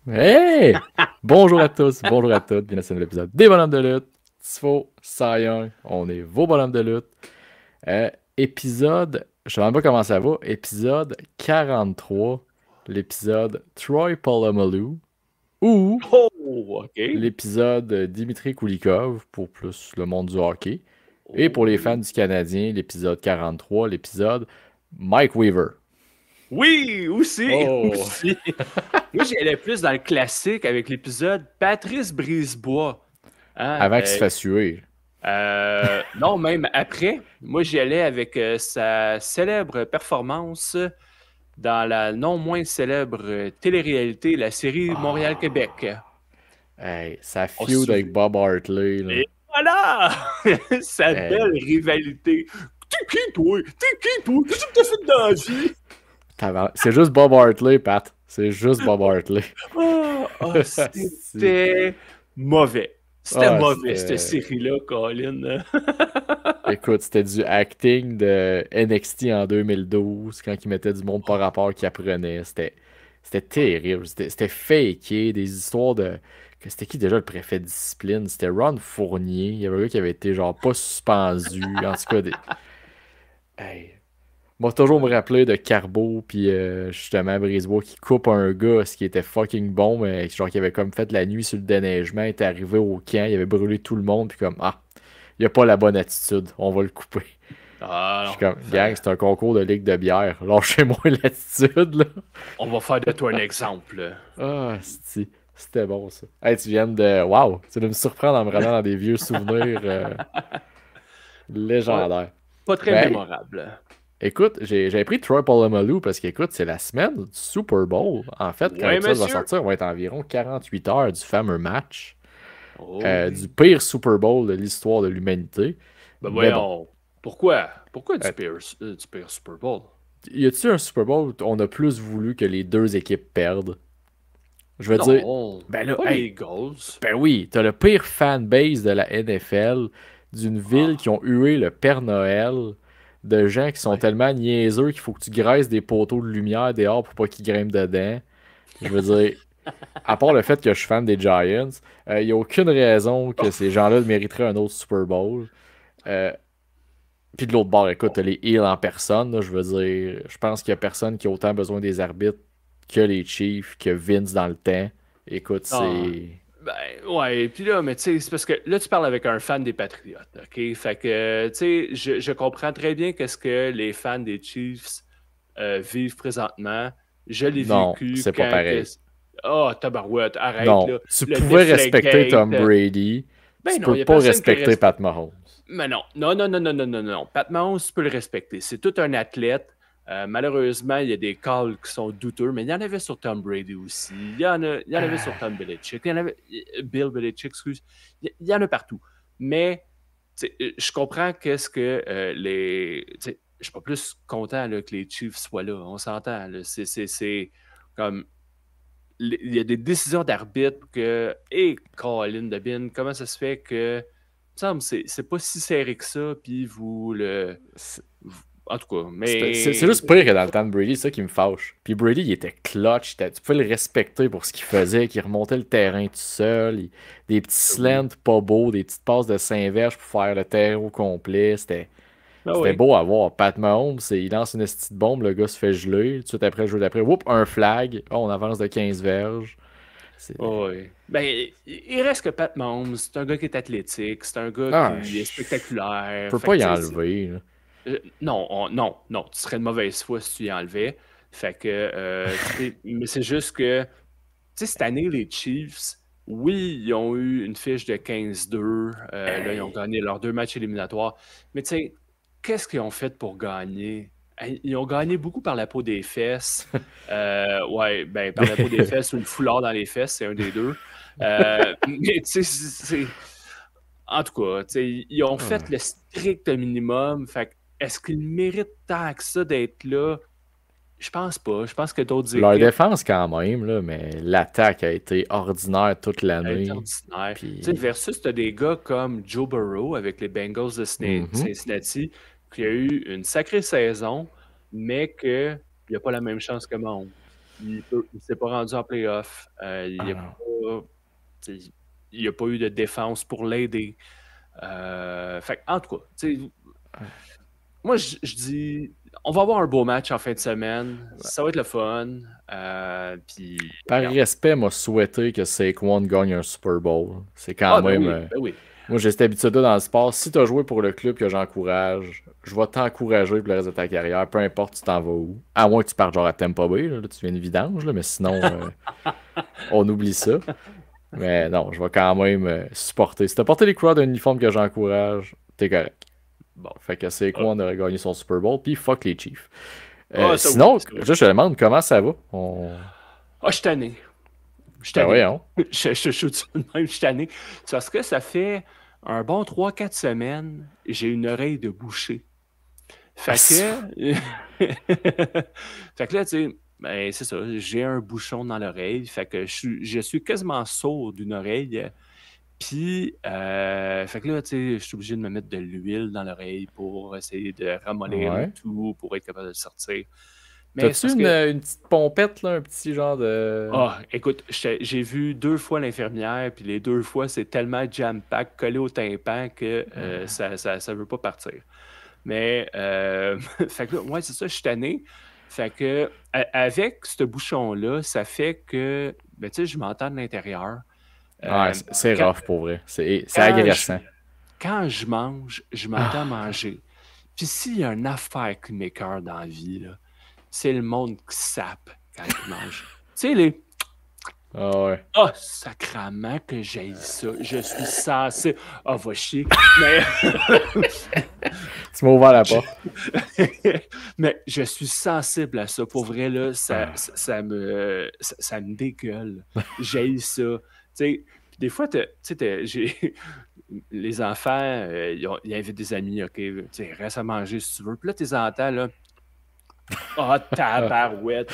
Hey! Bonjour à tous, bonjour à toutes, bienvenue à l'épisode des bonhommes de lutte. Tifo, Cy Young, on est vos bonhommes de lutte. Épisode, je ne sais même pas comment ça va, épisode 43, l'épisode Troy Polamalu ou Oh, OK. l'épisode Dimitri Kulikov pour plus le monde du hockey. Et pour les fans Oh. du Canadien, l'épisode 43, l'épisode Mike Weaver. Oui, aussi, Oh! aussi. Moi, j'allais plus dans le classique avec l'épisode Patrice Brisebois. Hein, Avant qu'il se fasse tuer. non, même après. Moi, j'y allais avec sa célèbre performance dans la non moins célèbre télé-réalité, la série Montréal-Québec. Hey, ça On se feud avec souvient. Bob Hartley, là. Et voilà! Sa belle Hey, rivalité. T'es qui, toi? T'es qui, toi? Qu'est-ce que t'as fait dans la vie? c'est juste Bob Hartley, Pat. C'est juste Bob Hartley. Si. C'était mauvais. C'était Ah, mauvais, cette c'était. série-là, Colin. Écoute, c'était du acting de NXT en 2012, quand ils mettaient du monde par rapport qui apprenait. C'était terrible. C'était faké. Des histoires de. C'était qui déjà le préfet de discipline? C'était Ron Fournier. Il y avait un gars qui avait été genre pas suspendu. En tout cas, hey, moi, toujours me rappeler de Carbo, puis justement Brisebois qui coupe un gars, ce qui était fucking bon, mais genre qui avait comme fait la nuit sur le déneigement, il était arrivé au camp, il avait brûlé tout le monde, puis comme, ah, il a pas la bonne attitude, on va le couper. Je suis Ah comme, non, gang, c'est un concours de ligue de bière, lâchez-moi l'attitude, là. on va faire de toi un exemple. Ah, c'était bon ça. Hey, tu viens de. Waouh, tu viens de me surprendre en me ramenant dans des vieux souvenirs Pas, légendaires. pas très Mais hey, mémorable. écoute, j'avais pris Troy Polamalu parce qu'écoute, c'est la semaine du Super Bowl. En fait, quand Ouais, l'épisode va monsieur. sortir, on va être environ 48 heures du fameux match, Oh du oui. pire Super Bowl de l'histoire de l'humanité. Ben Mais bon, voyons. Pourquoi? Pourquoi euh, du pire Super Bowl? y a-t-il un Super Bowl où on a plus voulu que les deux équipes perdent? Je veux dire, Non, ben là, pas les hey, Eagles. ben oui, t'as le pire fanbase de la NFL, d'une ville qui Ah, ont hué le Père Noël, de gens qui sont ouais. tellement niaiseux qu'il faut que tu graisses des poteaux de lumière dehors pour pas qu'ils grimpent dedans. Je veux dire, à part le fait que je suis fan des Giants, il n'y a aucune raison que ces gens-là mériteraient un autre Super Bowl. Euh, Puis de l'autre bord, écoute, t'as les Heels en personne, là, je veux dire, je pense qu'il n'y a personne qui a autant besoin des arbitres que les Chiefs, que Vince dans le temps. Écoute, Ah, c'est. ben, ouais, puis là, mais tu sais, c'est parce que là, tu parles avec un fan des Patriotes, OK? Fait que, tu sais, je comprends très bien qu'est-ce que les fans des Chiefs vivent présentement. Je l'ai Non, vécu c'est pas quand que... pareil. Ah, tabarouette, arrête, Non, là. tu Le pouvais respecter Deflategate. Tom Brady, tu Ben non, peux il n'y a pas personne qui respecter respecte. Pat Mahomes. Mais non, non, non, non, non, non, non, non. Pat Mahomes, tu peux le respecter. C'est tout un athlète. Malheureusement, il y a des calls qui sont douteux, mais il y en avait sur Tom Brady aussi. Il y en avait sur Tom Belichick. Il y en avait Bill Belichick, excuse. Il y en a partout. Mais je comprends qu'est-ce que les. Je suis pas plus content là, que les Chiefs soient là. On s'entend. Là. C'est comme. Il y a des décisions d'arbitre que. Hé, Colin Debin, comment ça se fait que. Il me semble que c'est pas si serré que ça, puis vous le. C'est En tout cas, c'est mais. juste pire que dans le temps de Brady, c'est ça qui me fâche. Puis Brady, il était clutch, tu pouvais le respecter pour ce qu'il faisait, qu'il remontait le terrain tout seul, des petits Oui. slants pas beaux, des petites passes de 5 verges pour faire le terrain au complet, Ah c'était oui. beau à voir. Pat Mahomes, il lance une petite bombe, le gars se fait geler, tout de suite après le jeu d'après, whoop, un flag, oh, on avance de 15 verges. C'est... Ah oui. Ben, il reste que Pat Mahomes, c'est un gars qui est athlétique, c'est un gars Ah, qui est spectaculaire. peux Fait pas que, y tu sais, enlever, là. non, non, non, tu serais de mauvaise foi si tu y enlevais. Fait que, mais c'est juste que, tu sais, cette année, les Chiefs, oui, ils ont eu une fiche de 15-2. Là, ils ont Hey. gagné leurs 2 matchs éliminatoires. Mais tu sais, qu'est-ce qu'ils ont fait pour gagner? Hey, ils ont gagné beaucoup par la peau des fesses. Ouais, ben, par la peau des fesses ou le foulard dans les fesses, c'est un des deux. Mais tu sais, en tout cas, tu sais, ils ont fait Ah. le strict minimum. Fait que, est-ce qu'ils méritent tant que ça d'être là? Je pense pas. Je pense que d'autres Leur équipes défense quand même, là, mais l'attaque a été ordinaire toute être l'année. ordinaires. Tu sais, Puis, versus t'as des gars comme Joe Burrow avec les Bengals de mhm. Cincinnati, qui a eu une sacrée saison, mais qu'il n'a pas la même chance que Mahomes. il ne s'est pas rendu en playoff. Il n'y a, non. il y a pas eu de défense pour l'aider. En tout cas, moi, je dis, on va avoir un beau match en fin de semaine. Ça va être le fun. Puis, Par regarde. respect, m'a souhaité que Saquon gagne un Super Bowl. C'est quand Ah, ben même. oui, ben oui. Moi, j'ai cette habitude-là dans le sport. Si tu as joué pour le club que j'encourage, je vais t'encourager pour le reste de ta carrière, peu importe tu t'en vas où. À moins que tu partes genre à Tampa Bay, là, tu viens de vidange, là, mais sinon, on oublie ça. Mais non, je vais quand même supporter. Si t'as porté les couleurs d'un uniforme que j'encourage, t'es correct. Bon. Fait que Saquon aurait gagné son Super Bowl, puis fuck les Chiefs. Ça oui. Sinon, Ça oui. je te demande comment ça va. Je suis tanné. Je suis Ben tanné. voyons. Je shoot ça de même, je suis tanné. C'est parce que ça fait un bon 3-4 semaines, j'ai une oreille de boucher. Fait que. Fait que là, tu sais, ben, c'est ça, j'ai un bouchon dans l'oreille. Fait que je suis quasiment sourd d'une oreille. Puis, fait que là, tu sais, je suis obligé de me mettre de l'huile dans l'oreille pour essayer de ramollir le Ouais. tout, pour être capable de le sortir. Mais c'est T'as-tu parce que. une petite pompette, là, un petit genre de. Ah, écoute, j'ai vu 2 fois l'infirmière, puis les 2 fois, c'est tellement jam-pack, collé au tympan que ça veut pas partir. Mais, fait que là, ouais, c'est ça, je suis tanné. Fait que, avec ce bouchon-là, ça fait que, ben, tu sais, je m'entends de l'intérieur. Ouais, c'est quand, rough pour vrai. C'est quand agressant. quand je mange, je m'entends manger. Puis s'il y a une affaire qui m'écoeure dans la vie, là, c'est le monde qui sape quand il mange. Tu sais, les. Ah ouais. Ah, sacrament que j'aille ça. Je suis censé. Ah, va chier. Mais. Tu m'as ouvert la porte. Mais je suis sensible à ça. Pour vrai, là, ça me dégueule. J'haïs ça. Tu sais, des fois, les enfants, ils invitent des amis, OK, tu sais, reste à manger si tu veux. Puis là, tes entends, là, ah, tabarouette.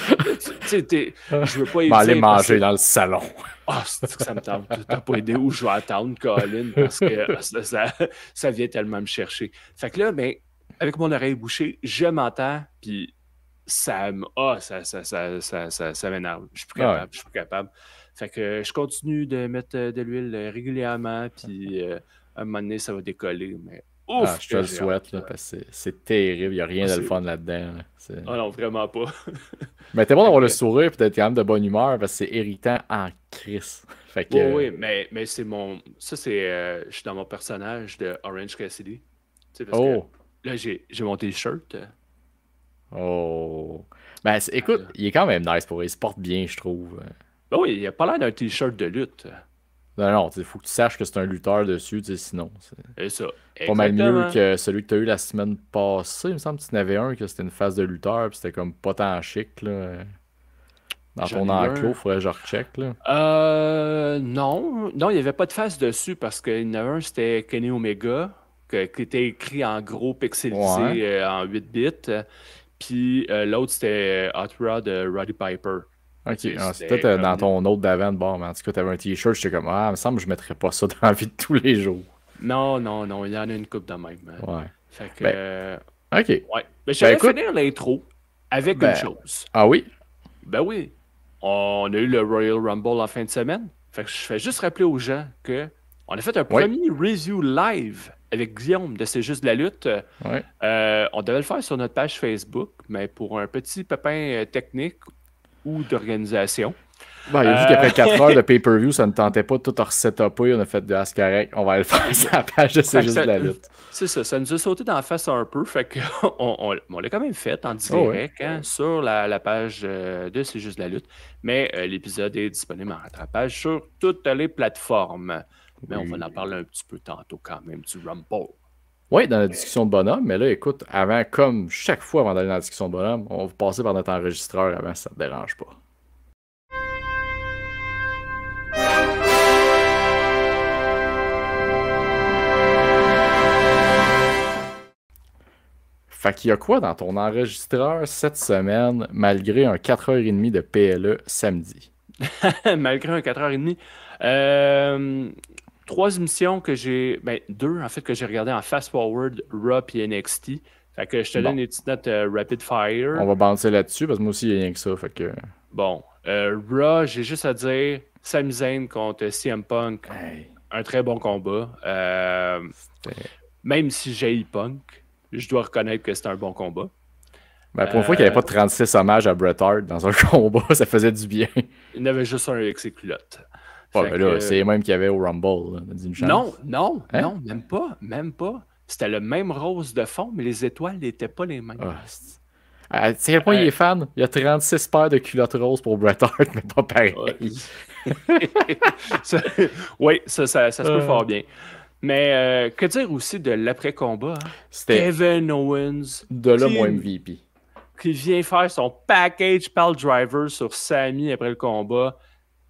Je veux pas y aller dire manger dans le salon. Ah, c'est que ça me tente. T'as pas idée où je vais attendre, Colin, parce que ça vient tellement me chercher. Fait que là, ben, avec mon oreille bouchée, je m'entends, puis ça me. Ah, ça m'énerve. Je suis plus capable. Je suis plus capable. Fait que je continue de mettre de l'huile régulièrement, puis à un moment donné, ça va décoller. Mais ouf! Je te le souhaite, là, parce que c'est terrible. Il n'y a rien de le fun là-dedans. Là. Ah non, vraiment pas. Mais t'es bon d'avoir le sourire et d'être quand même de bonne humeur parce que c'est irritant en crise. Fait que. Oui, mais c'est mon. Ça, c'est. Je suis dans mon personnage de Orange Cassidy. Tu sais, parce que là, j'ai mon t-shirt. Oh. Ben, écoute, il est quand même nice pour lui. Il se porte bien, je trouve. Ben oui, il a pas l'air d'un t-shirt de lutte. Non, il faut que tu saches que c'est un lutteur dessus, sinon. C'est ça. Pas mal mieux que celui que tu as eu la semaine passée. Il me semble que tu en avais un, que c'était une phase de lutteur, puis c'était comme pas tant chic, là. Dans ton enclos, il faudrait que je recheck, là. Non, il n'y avait pas de face dessus parce qu'il y en a un, c'était Kenny Omega, qui était écrit en gros pixelisé en 8 bits. Puis l'autre, c'était Hot Rod de Roddy Piper. Ok, c'est peut-être dans ton autre d'avant de bord, mais en tout cas, t'avais un t-shirt, j'étais comme, il me semble que je mettrais pas ça dans la vie de tous les jours. Non, il y en a une coupe de même. Ouais. Fait que. Ok. Ouais. Mais je vais finir l'intro avec une chose. Ah oui? Ben oui. On a eu le Royal Rumble en fin de semaine. Fait que je fais juste rappeler aux gens que on a fait un premier review live avec Guillaume de C'est juste de la lutte. Ouais. On devait le faire sur notre page Facebook, mais pour un petit pépin technique ou d'organisation. Il a vu qu'après 4 heures de pay-per-view, ça ne tentait pas de tout resetuper. On a fait de as correct. On va le faire sur la page de C'est juste de la lutte. C'est ça. Ça nous a sauté dans la face un peu. Fait qu'on l'a quand même fait en direct sur la page de C'est juste de la lutte. Mais l'épisode est disponible en rattrapage sur toutes les plateformes. Mais on va en parler un petit peu tantôt quand même du Rumble. Oui, dans la discussion de bonhomme. Mais là, écoute, avant, comme chaque fois avant d'aller dans la discussion de bonhomme, on va passer par notre enregistreur avant si ça ne te dérange pas. Fait qu'il y a quoi dans ton enregistreur cette semaine, malgré un 4h30 de PLE samedi? Malgré un 4h30. 3 émissions que j'ai... Ben, 2, en fait, que j'ai regardé en fast-forward, Raw et NXT. Fait que je te donne des petites notes rapid fire. On va bouncer là-dessus, parce que moi aussi, il y a rien que ça. Fait que... Bon, Raw, j'ai juste à dire, Sami Zayn contre CM Punk, Hey, un très bon combat. Même si j'ai Punk, je dois reconnaître que c'est un bon combat. ben, pour une fois qu'il n'y avait pas de 36 hommages à Bret Hart dans un combat, ça faisait du bien. Il y en avait juste un avec ses culottes. Ouais, Fait ben là, que- c'est les mêmes qu'il y avait au Rumble. Là. Dis une chance. Non, Hein? même pas, même pas. C'était le même rose de fond, mais les étoiles n'étaient pas les mêmes. Ah, tu sais à quel point il est fan? Il y a 36 paires de culottes roses pour Bret Hart, mais pas pareil. Ouais. Ça- oui, ça se peut fort bien. Mais que dire aussi de l'après-combat? Hein? C'était Kevin Owens de là qui- mon MVP. qui vient faire son package pile driver sur Sami après le combat.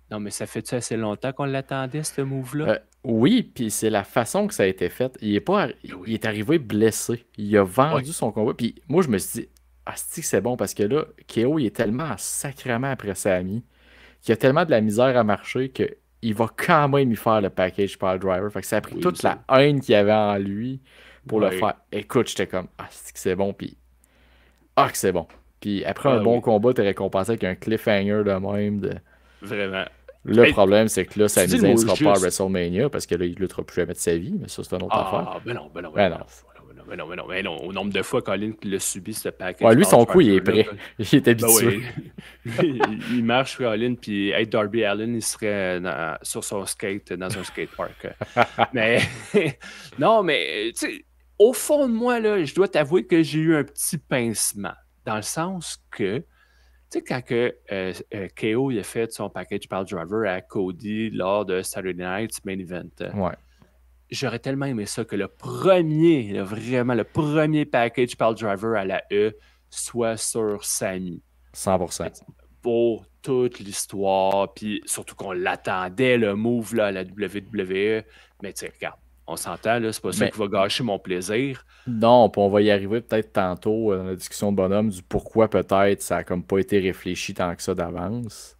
Non, mais ça fait-tu assez longtemps qu'on l'attendait, ce move-là? Oui, puis c'est la façon que ça a été fait. Il est arrivé blessé. Il a vendu son combat. Puis moi, je me suis dit, ah, c'est bon parce que là, KO, il est tellement sacrément après Sami qu'il a tellement de la misère à marcher qu'il va quand même y faire le package pile driver. Fait que ça a pris Oui, toute ça. la haine qu'il y avait en lui pour le Ouais. faire. Écoute, j'étais comme, ah, c'est bon. Puis, ah, que c'est bon. Puis après un Ah, bon oui. combat, t'es récompensé avec un cliffhanger de même. Vraiment. Le Hey, problème, c'est que là, Sami dis le Zayn ne mot sera pas à juste. WrestleMania parce que là, il ne luttera plus jamais de sa vie, mais ça, c'est une autre affaire. Ah, ben non. Ben non. Mais non. Au nombre de fois Colin qui l'a subi, ce package. Ouais, lui, son pile coup, il est driver-là, prêt. Il est Ben habitué. oui. Lui, il marche, Colin, puis hey, Darby Allin, il serait sur son skate dans un skatepark. Mais non, mais tu sais, au fond de moi, là, je dois t'avouer que j'ai eu un petit pincement. Dans le sens que, tu sais, quand KO il a fait son package pile driver à Cody lors de Saturday Night's Main Event, Ouais, j'aurais tellement aimé ça que vraiment le premier package pile driver à la E soit sur Sami 100%. pour toute l'histoire, puis surtout qu'on l'attendait, le move là, à la WWE. Mais tu sais, regarde, on s'entend, là, c'est pas ça Mais- qui va gâcher mon plaisir. Non, puis on va y arriver peut-être tantôt dans la discussion de bonhomme du pourquoi peut-être ça a comme pas été réfléchi tant que ça d'avance.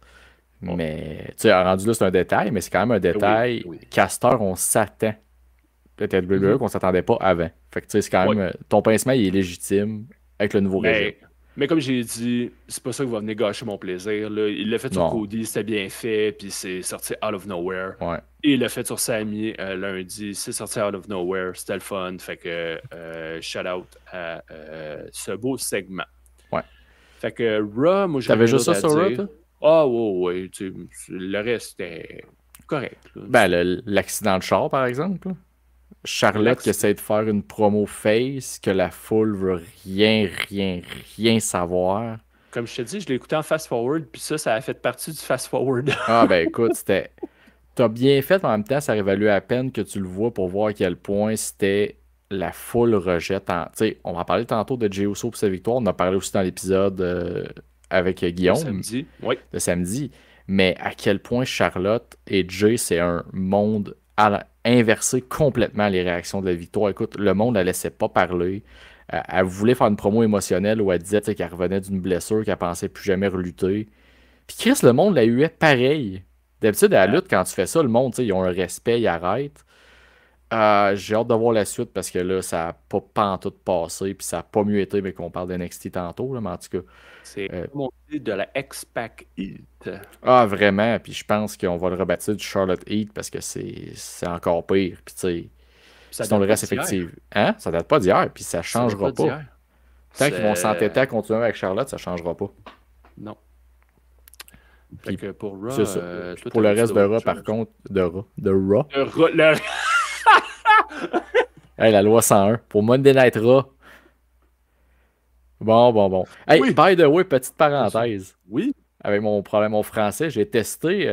Bon. Mais, tu sais, rendu là, c'est un détail, mais c'est quand même un détail. Oui. Castor, on s'attend. Peut-être WWE qu'on s'attendait pas avant. Fait que, tu sais, c'est quand même. Ton pincement, il est légitime avec le nouveau régime. Mais comme j'ai dit, c'est pas ça qui va venir gâcher mon plaisir. Là. Il l'a fait sur Non. Cody, c'était bien fait, puis c'est sorti out of nowhere. Ouais. Et il l'a fait sur Sami lundi, c'est sorti out of nowhere, c'était le fun. Fait que shout out à ce beau segment. Ouais. Fait que Raw, moi je T'avais juste ça sur Raw, toi? Ah ouais, tu sais, le reste c'était correct. Là. Ben, l'accident de char, par exemple. Là. Charlotte qui essaie de faire une promo face, que la foule veut rien savoir. Comme je te dis, je l'ai écouté en fast-forward, puis ça a fait partie du fast-forward. Ah ben écoute, c'était... T'as bien fait, mais en même temps, ça aurait valu à peine que tu le vois pour voir à quel point c'était la foule rejette. Tu sais, on va en parler tantôt de Jey Uso pour sa victoire. On en a parlé aussi dans l'épisode avec Guillaume. Samedi, oui. Le samedi. Mais à quel point Charlotte et Jay, c'est un monde inversé complètement les réactions de la victoire. Écoute, le monde ne la laissait pas parler. Elle voulait faire une promo émotionnelle où elle disait qu'elle revenait d'une blessure, qu'elle pensait plus jamais relutter. Puis Chris, le monde la huait pareil. D'habitude, à la lutte, quand tu fais ça, le monde, ils ont un respect, ils arrêtent. J'ai hâte de voir la suite parce que là, ça n'a pas pantoute passé, puis ça n'a pas mieux été, mais qu'on parle d'NXT tantôt, là, mais en tout cas. C'est monté de la X-Pac Heat. Ah, vraiment, puis je pense qu'on va le rebaptiser du Charlotte Heat parce que c'est encore pire. Puis tu sais, sinon le reste, effectivement. Hein? Ça date pas d'hier, puis ça changera pas. Tant qu'ils vont s'entêter à continuer avec Charlotte, ça changera pas. Non. Puis, que pour Raw, pour le reste de Raw, par contre, de Raw. Hey, la loi 101. Pour Monday Night Raw. Bon. Hey, Oui. By the way, petite parenthèse. Oui. Avec mon problème au français, j'ai testé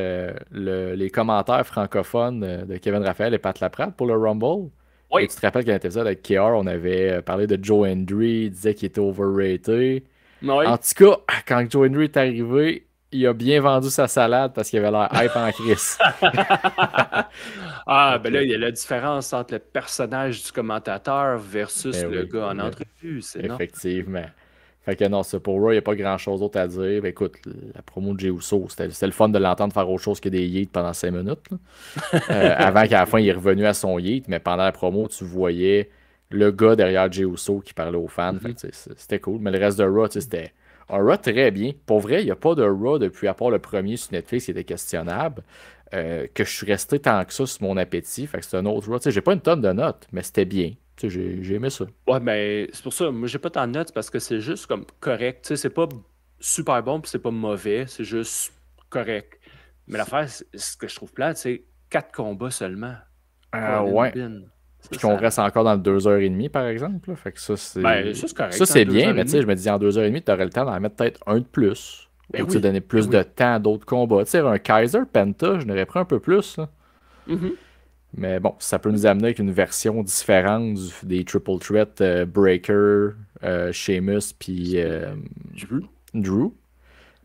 les commentaires francophones de Kevin Raphaël et Pat Laprade pour le Rumble. Oui. Et tu te rappelles qu'à l'épisode avec KR, on avait parlé de Joe Hendry, il disait qu'il était overrated. Oui. En tout cas, quand Joe Hendry est arrivé, il a bien vendu sa salade parce qu'il avait l'air hype en crise. Ben là, il y a la différence entre le personnage du commentateur versus le gars en entrevue. Effectivement. Fait que non, c'est pour Raw, il n'y a pas grand-chose d'autre à dire. Ben, écoute, la promo de Jey Uso, c'était le fun de l'entendre faire autre chose que des yeets pendant 5 minutes. Avant qu'à la fin, il est revenu à son yeet, mais pendant la promo, tu voyais le gars derrière Jey Uso qui parlait aux fans. Fait que, c'était cool. Mais le reste de Raw, c'était Un Raw très bien. Pour vrai, il n'y a pas de Raw depuis, à part le premier sur Netflix qui était questionnable, que je suis resté tant que ça sur mon appétit. Fait que c'est un autre Raw. Tu sais, j'ai pas une tonne de notes, mais c'était bien. Tu sais, j'ai aimé ça. Ouais, mais c'est pour ça, moi j'ai pas tant de notes parce que c'est juste comme correct. Tu sais, c'est pas super bon puis c'est pas mauvais, c'est juste correct. Mais l'affaire, ce que je trouve plate, c'est 4 combats seulement. Colin Ouais. Bin. Puis Ça, qu'on ça. reste encore dans le 2h30, par exemple. Là. Fait que ça, Ben, c'est. ça, c'est Ça, correct, hein, c'est deux bien, heures et mais tu sais, demie. je me dis en 2h30, tu aurais le temps d'en mettre peut-être un de plus. Ben Ou tu sais, oui, donner ben plus de oui. temps à d'autres combats. Tu sais, un Kaiser Penta, je n'aurais pris un peu plus. Là. Mhm. Mais bon, ça peut nous amener avec une version différente des Triple Threat Breaker, Sheamus, puis Puis, je veux. Drew.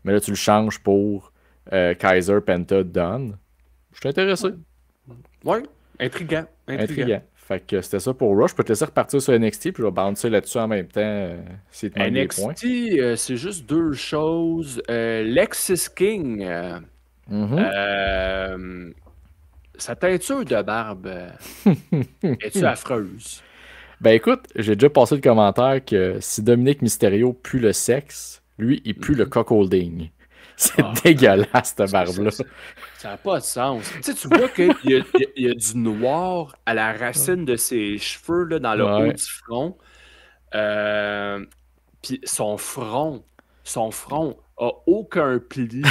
Mais là, tu le changes pour Kaiser Penta Dunn. Je suis intéressé. Ouais. Ouais, intriguant, intriguant. Intriguant. Fait que c'était ça pour Rush. Je peux te laisser repartir sur NXT, puis je vais bouncer là-dessus en même temps s'il te manque des points. NXT, c'est juste deux choses. Lexis King, Mhm. euh, sa teinture de barbe, est-tu affreuse? Ben écoute, j'ai déjà passé le commentaire que si Dominique Mysterio pue le sexe, lui, il pue le Mhm. cockholding. C'est Ah, dégueulasse, cette ça barbe-là. n'a pas de sens. Tu sais, tu vois qu'il y a du noir à la racine de ses cheveux, là, dans le haut Ouais. du front. Euh, Puis son front a aucun pli.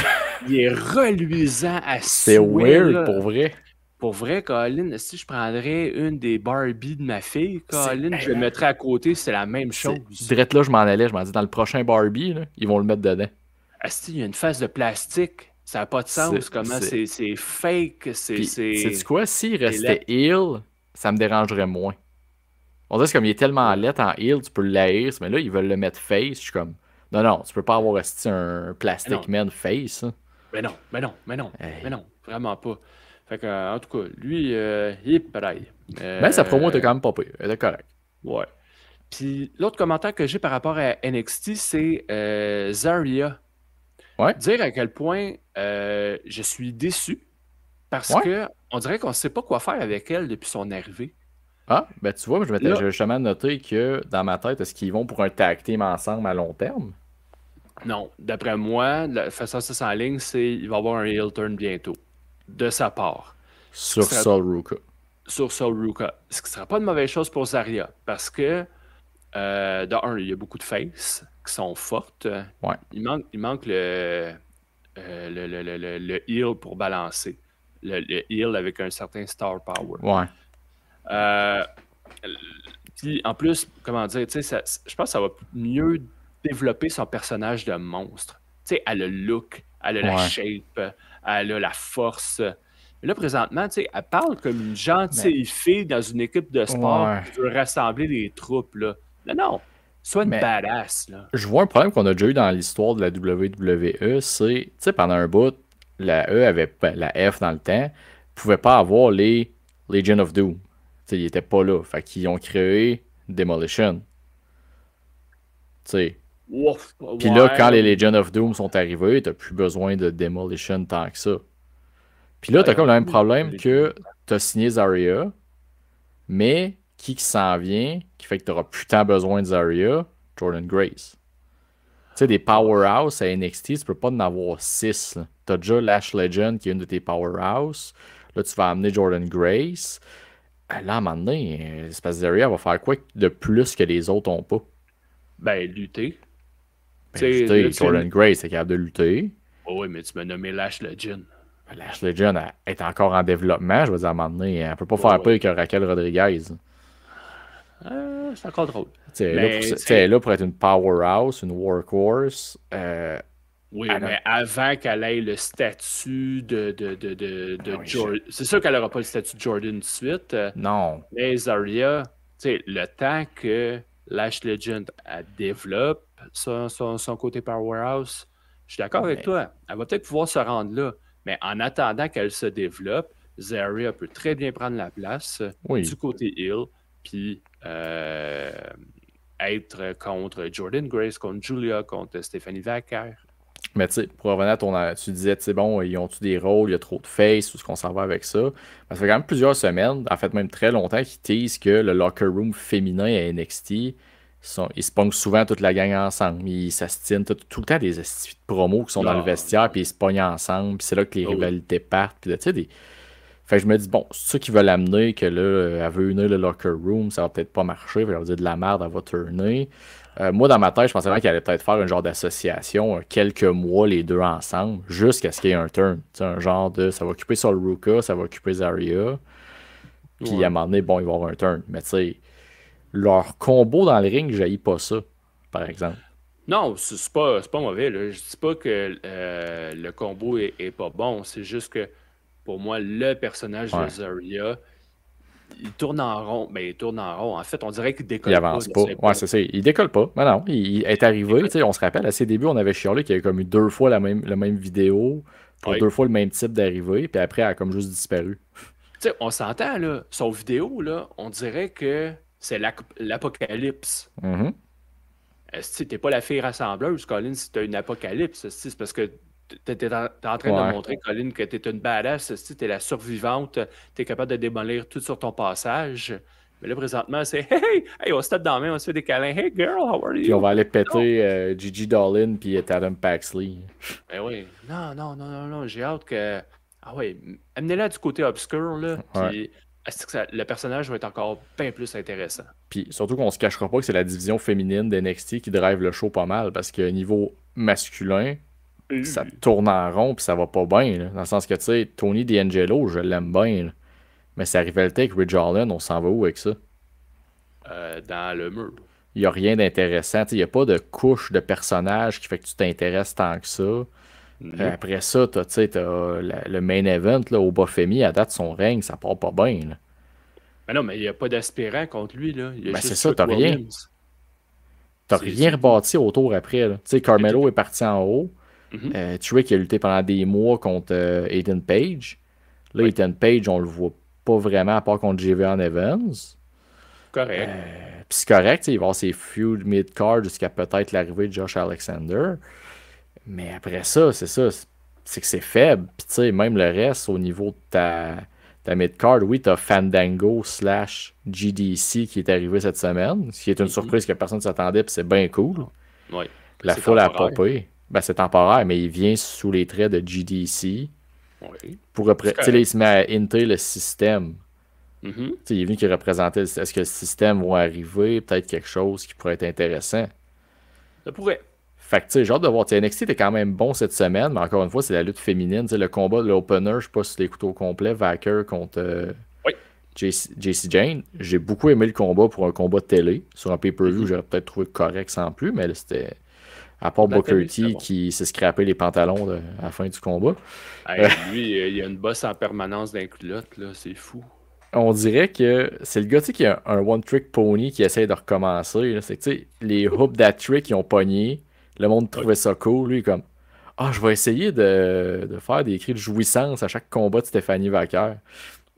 Il est reluisant à C'est souhait, weird, là. pour vrai. Pour vrai, Colin, si je prendrais une des Barbie de ma fille, C'est Colin, je le mettrais à côté, c'est la même chose. direct là, je m'en allais. Je m'en dis, dans le prochain Barbie, là, ils vont le mettre dedans. Asti, il y a une face de plastique. Ça n'a pas de C'est, sens. Comment c'est... c'est fake, c'est Puis, sais-tu quoi? S'il c'est laid. restait heel, ça me dérangerait moins. On dirait que c'est comme il est tellement Ouais. laid en heel, tu peux le haïr, mais là, ils veulent le mettre face. Je suis comme, non, non, tu peux pas avoir esti, un Mais Plastic non, Man face. Hein. mais non, mais non, mais non, mais Hey. non, vraiment pas. Fait que, en tout cas, lui, il est pareil. Mais sa promo était quand même pas pire. Elle était correcte. Ouais. Puis l'autre commentaire que j'ai par rapport à NXT, c'est Zarya. Ouais, Dire à quel point je suis déçu parce ouais. que on dirait qu'on ne sait pas quoi faire avec elle depuis son arrivée. Ah, ben tu vois, Là, j'ai justement noté que dans ma tête, est-ce qu'ils vont pour un tag team ensemble à long terme? non, d'après moi, la façon dont ça s'enligne, c'est qu'il va y avoir un heel turn bientôt, de sa part. Ce qui Sur sera Sol Ruka. sur Sol Ruka. Ce qui ne sera pas une mauvaise chose pour Zarya, parce que, de un, il y a beaucoup de faces qui sont fortes. Ouais, Il manque le heal pour balancer. Le heal avec un certain star power. ouais. Euh, Puis en plus, comment dire, tu sais, je pense que ça va mieux développer son personnage de monstre. Tu sais, elle a le look, elle a la Ouais. shape, elle a la force. Mais là, présentement, tu sais, elle parle comme une Mais, gentille fille dans une équipe de sport ouais. qui veut rassembler les troupes, là. Non, non, sois une Mais badass, là. je vois un problème qu'on a déjà eu dans l'histoire de la WWE, c'est, tu sais, pendant un bout, la E avait, ben, la F dans le temps, pouvait pas avoir les Legion of Doom. Tu sais, ils étaient pas là. Fait qu'ils ont créé Demolition. Tu sais. Ouf, Puis là, quand ouais, les Legion of Doom sont arrivés, t'as plus besoin de Demolition tant que ça. Puis là, ouais, t'as ils ont comme le même plus problème les que t'as signé Zarya, mais qui s'en vient, qui fait que t'auras plus tant besoin de Zarya? Jordan Grace. Tu sais, des Ouais. powerhouse à NXT, tu peux pas en avoir 6. T'as déjà Lash Legend qui est une de tes powerhouse. Là, tu vas amener Jordan Grace. Là, à un moment donné, Spaceria va faire quoi de plus que les autres ont pas? Ben, lutter. Tu Ben, sais, là, lutter. Jordan Grace est capable de lutter. oh oui, mais tu m'as nommé Lash Legend. Lash Legend elle est encore en développement, je veux dire, à un moment donné. Elle peut pas Oh faire oui. pire que Raquel Rodriguez. C'est encore drôle. Tu sais, elle est là pour, Mais, tu tu sais, elle est sais, là pour être une powerhouse, une workhorse. oui, Elle a- mais avant qu'elle ait le statut de Ben oui, Jordan. C'est sûr qu'elle n'aura pas le statut de Jordan tout de suite. Non. Mais Zarya, tu sais, le temps que Lash Legend elle développe son côté powerhouse, je suis d'accord avec Mais toi. Elle va peut-être pouvoir se rendre là. Mais en attendant qu'elle se développe, Zarya peut très bien prendre la place du oui. côté heel, puis être contre Jordan Grace, contre Julia, contre Stephanie Vaquer. Mais tu sais, pour revenir à tu disais, tu sais, bon, ils ont-tu des rôles, il y a trop de face, ou ce qu'on s'en va avec ça. Ça fait quand même plusieurs semaines, en fait même très longtemps, qu'ils teasent que le locker room féminin à NXT Ils se pognent souvent toute la gang ensemble. Ils s'astinent tout le temps des astuces de promos qui sont dans le Non, vestiaire, puis ils se pognent ensemble, puis c'est là que les ah oui. rivalités partent. Puis, tu sais, fait que je me dis, bon, c'est ça qui veut l'amener, que là, elle veut unir le locker room, ça va peut-être pas marcher, elle va dire de la merde, elle va tourner. Moi, dans ma tête, je pensais vraiment qu'elle allait peut-être faire un genre d'association, quelques mois, les deux ensemble, jusqu'à ce qu'il y ait un turn. Tu sais, un genre de, ça va occuper Sol Ruka, ça va occuper Zarya, puis à un Ouais. moment donné, bon, il va y avoir un turn. Mais tu sais, leur combo dans le ring, j'haïs pas ça, par exemple. Non, c'est pas mauvais, là. Je dis pas que le combo est pas bon. C'est juste que pour moi, le personnage de Ouais. Zarya, il tourne en rond. Ben, il tourne en rond. En fait, on dirait qu'il Il décolle pas avance de pas. ses Ouais, pompes. c'est ça. Il décolle pas. Mais non, il est Il arrivé. Tu décolle. sais, on se rappelle, à ses débuts, on avait chialé qu'il y avait comme eu deux fois la même vidéo pour Oui. deux fois le même type d'arrivée. Puis après, elle a comme juste disparu. Tu sais, on s'entend, là. Son vidéo, là, on dirait que c'est l'apocalypse. Mhm. Si t'es pas la fille rassembleuse, Colin, si t'as une apocalypse, c'est parce que t'es en train de Ouais. montrer, Colin, que t'es une badass, si t'es la survivante, t'es capable de démolir tout sur ton passage. Mais là, présentement, c'est hey, hey, hey, on se tape dans la main, on se fait des câlins. Hey girl, how are Puis on you? va aller Non. péter Gigi Dolan puis Adam Paxley. Ben oui. Non, non, non, non, non. J'ai hâte que. Ah ouais, amenez-la du côté obscur, là. Ouais. Puis est-ce que le personnage va être encore bien plus intéressant? Puis surtout qu'on se cachera pas que c'est la division féminine d'NXT qui drive le show pas mal. Parce que niveau masculin, ça tourne en rond puis ça va pas bien. Là. Dans le sens que, tu sais, Tony D'Angelo, je l'aime bien. Là. Mais sa rivalité avec Ridge Holland, on s'en va où avec ça? Dans le mur. Il n'y a rien d'intéressant. Il n'y a pas de couche de personnage qui fait que tu t'intéresses tant que ça. Nope. Après ça, le main event là, au Bafemi, à date, son règne, ça part pas bien. Là. Mais non, mais il n'y a pas d'aspirant contre lui, là. Il y a Ben c'est juste ça, Trick t'as rien. Williams. T'as rien C'est tout. rebâti autour après. Tu sais, Il y a tout. Carmelo est parti en haut. Mhm. Trick a lutté pendant des mois contre Ethan Page. Là, Oui, Ethan Page, on le voit pas vraiment à part contre JV Evans. correct. Puis c'est correct, il va y avoir ses feuds mid-card jusqu'à peut-être l'arrivée de Josh Alexander. Mais après ça, c'est que c'est faible. Puis tu sais, même le reste au niveau de ta mid-card, oui, t'as Fandango slash GDC qui est arrivé cette semaine, ce qui est une Mhm. surprise que personne ne s'attendait, puis c'est bien cool. Oui. La C'est foule a temporaire. popé. Ben, c'est temporaire, mais il vient sous les traits de GDC. Oui. Tu C'est sais, là, il correct. se met à inter le système. Mhm. Tu sais, il est venu qui représentait, est-ce que le système va arriver, peut-être quelque chose qui pourrait être intéressant. Ça pourrait. Fait que, tu sais, j'ai hâte de voir. Tu sais, NXT était quand même bon cette semaine, mais encore une fois, c'est la lutte féminine. Tu sais, le combat de l'opener, je sais pas si tu l'écoutes au complet, Vacker contre Oui. JC Jane. J'ai beaucoup aimé le combat pour un combat de télé. Sur un pay-per-view, Mhm. j'aurais peut-être trouvé correct sans plus, mais là, c'était. À part Pour la Booker télé, c'était T bon. qui s'est scrappé les pantalons à la fin du combat. Hey, lui, il a une bosse en permanence d'un culotte, là. C'est fou. On dirait que c'est le gars tu sais, qui a un one-trick pony qui essaie de recommencer. Là. C'est que tu sais, les hoops that trick ils ont pogné. Le monde Oui. trouvait ça cool. Lui, comme ah, je vais essayer de faire des cris de jouissance à chaque combat de Stéphanie Vaquer.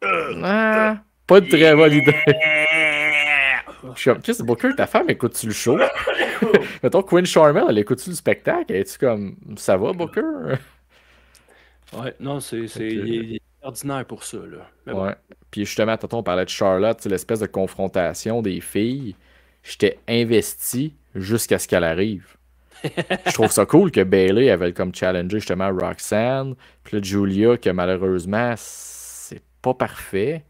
Ah, pas de très bonne idée. Je suis comme, Chris Booker, ta femme, écoute-tu le show? Mettons, Quinn Charmel, elle écoute-tu le spectacle? Es-tu comme, ça va, Booker? Ouais, non, Fait que, il est ordinaire pour ça, là. Mais bon. ouais. Puis justement, tantôt, on parlait de Charlotte, tu sais, l'espèce de confrontation des filles. J'étais investi jusqu'à ce qu'elle arrive. Je trouve ça cool que Bailey avait comme challenger justement Roxanne. Puis là, Julia, que malheureusement, c'est pas parfait.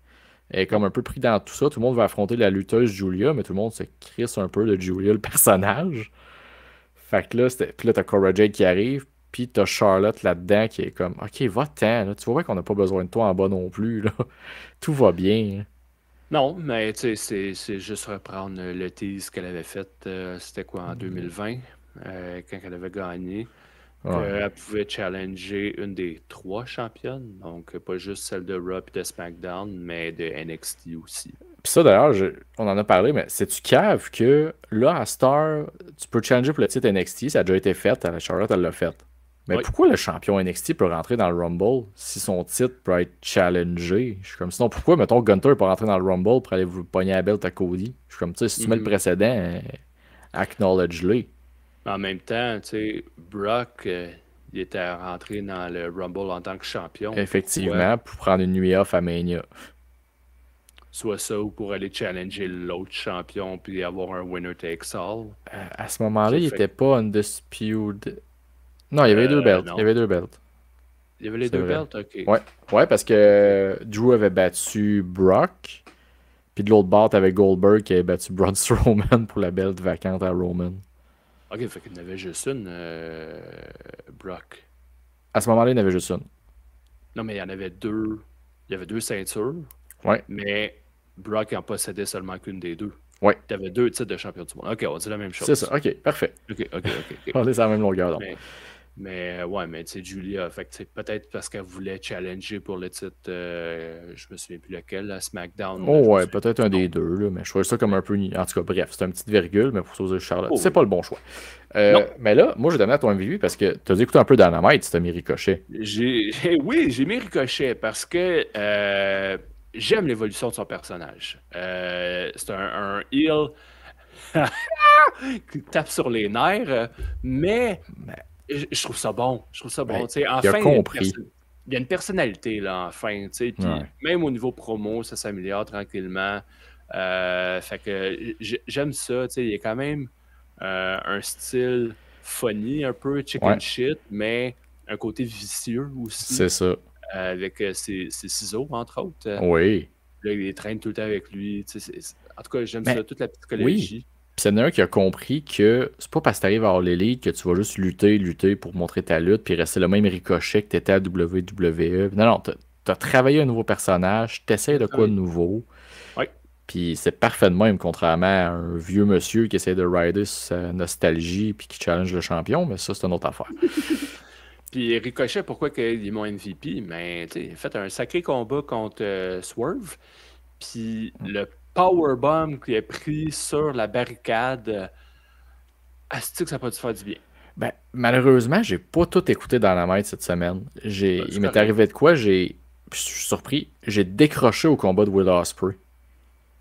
Elle est comme Non. un peu pris dans tout ça. Tout le monde va affronter la lutteuse Julia, mais tout le monde se crisse un peu de Julia, le personnage. Fait que là, puis là, t'as Cora Jade qui arrive. Puis t'as Charlotte là-dedans qui est comme, OK, va-t'en. Là. Tu vois qu'on n'a pas besoin de toi en bas non plus. Là. Tout va bien. Non, mais tu sais, c'est juste reprendre le tease qu'elle avait fait, c'était quoi, en 2020, quand elle avait gagné, Ouais. qu'elle pouvait challenger une des trois championnes, donc pas juste celle de Raw et de SmackDown, mais de NXT aussi. Puis ça, d'ailleurs, on en a parlé, mais c'est-tu cave que là, à Star, tu peux challenger pour le titre NXT, ça a déjà été fait, Charlotte, elle l'a fait. Mais Oui. pourquoi le champion NXT peut rentrer dans le Rumble si son titre peut être challengé? Je suis comme, sinon, pourquoi, mettons, Gunter peut rentrer dans le Rumble pour aller vous pogner la belt à Cody? Je suis comme, tu sais, si tu mets le Mhm. précédent, acknowledge-le. En même temps, tu sais, Brock, il était rentré dans le Rumble en tant que champion. Pourquoi? Effectivement, pour prendre une nuit off à Mania. soit ça ou pour aller challenger l'autre champion puis avoir un winner takes all. À ce moment-là, J'ai il fait était pas undisputed. Non, il y avait deux belts. Il y non. avait deux belts. Il y avait les C'est deux vrai. belts, ok. Ouais. Ouais, parce Ok. que Drew avait battu Brock. Puis de l'autre bord, t'avais Goldberg qui avait battu Braun Strowman pour la belt vacante à Roman. Ok, fait qu'il y en avait juste une, Brock. À ce moment-là, il y en avait juste une. Non, mais il y en avait deux. Il y avait deux ceintures, Ouais. mais Brock en possédait seulement qu'une des deux. Ouais. Tu avais deux titres de champion du monde. Ok, on dit la même C'est ça. chose. Ok, parfait. Ok. On est sur la même longueur d'onde. Ouais, mais tu sais, Julia, fait que, tu sais, peut-être parce qu'elle voulait challenger pour le titre, je me souviens plus lequel, à SmackDown, Oh je me ouais, souviens peut-être plus un du des nom. deux, là, mais je trouvais ça comme un peu. En tout cas, bref, c'est une petite virgule, mais pour sauver Charlotte, Oh c'est oui. pas le bon choix. Non, Mais là, moi, je vais donner à ton MVP parce que tu as écouté un peu Dynamite, si t'as mis Ricochet. oui, j'ai mis Ricochet parce que j'aime l'évolution de son personnage. C'est un heel qui tape sur les nerfs, mais Ben, je trouve ça bon. Je trouve ça ben, bon. Tu sais, il a enfin, compris. il y a une personnalité, là, enfin. Tu sais, puis Ouais. même au niveau promo, ça s'améliore tranquillement. Fait que j'aime ça. Tu sais, il y a quand même un style funny, un peu Ouais, chicken shit, mais un côté vicieux c'est aussi, ça. avec ses ciseaux, entre autres. Oui. Là, il traîne tout le temps avec lui. Tu sais, en tout cas, j'aime Mais ça, toute la oui. psychologie. Puis il y en a un qui a compris que c'est pas parce que t'arrives à All Elite que tu vas juste lutter pour montrer ta lutte, puis rester le même Ricochet que t'étais à WWE. Non, non, t'as travaillé un nouveau personnage, t'essayes de quoi de Travailler. nouveau, Oui. puis c'est parfait de même, contrairement à un vieux monsieur qui essaie de rider sa nostalgie puis qui challenge le champion, mais ça, c'est une autre affaire. Puis Ricochet, pourquoi il est mon MVP? Mais tu sais, il a fait un sacré combat contre Swerve. Puis le powerbomb qu'il a pris sur la barricade, asti que ça n'a pas dû faire du bien. Ben, malheureusement, j'ai pas tout écouté dans la maître cette semaine. C'est Il m'est correct. arrivé de quoi? Je suis surpris. J'ai décroché au combat de Will Ospreay.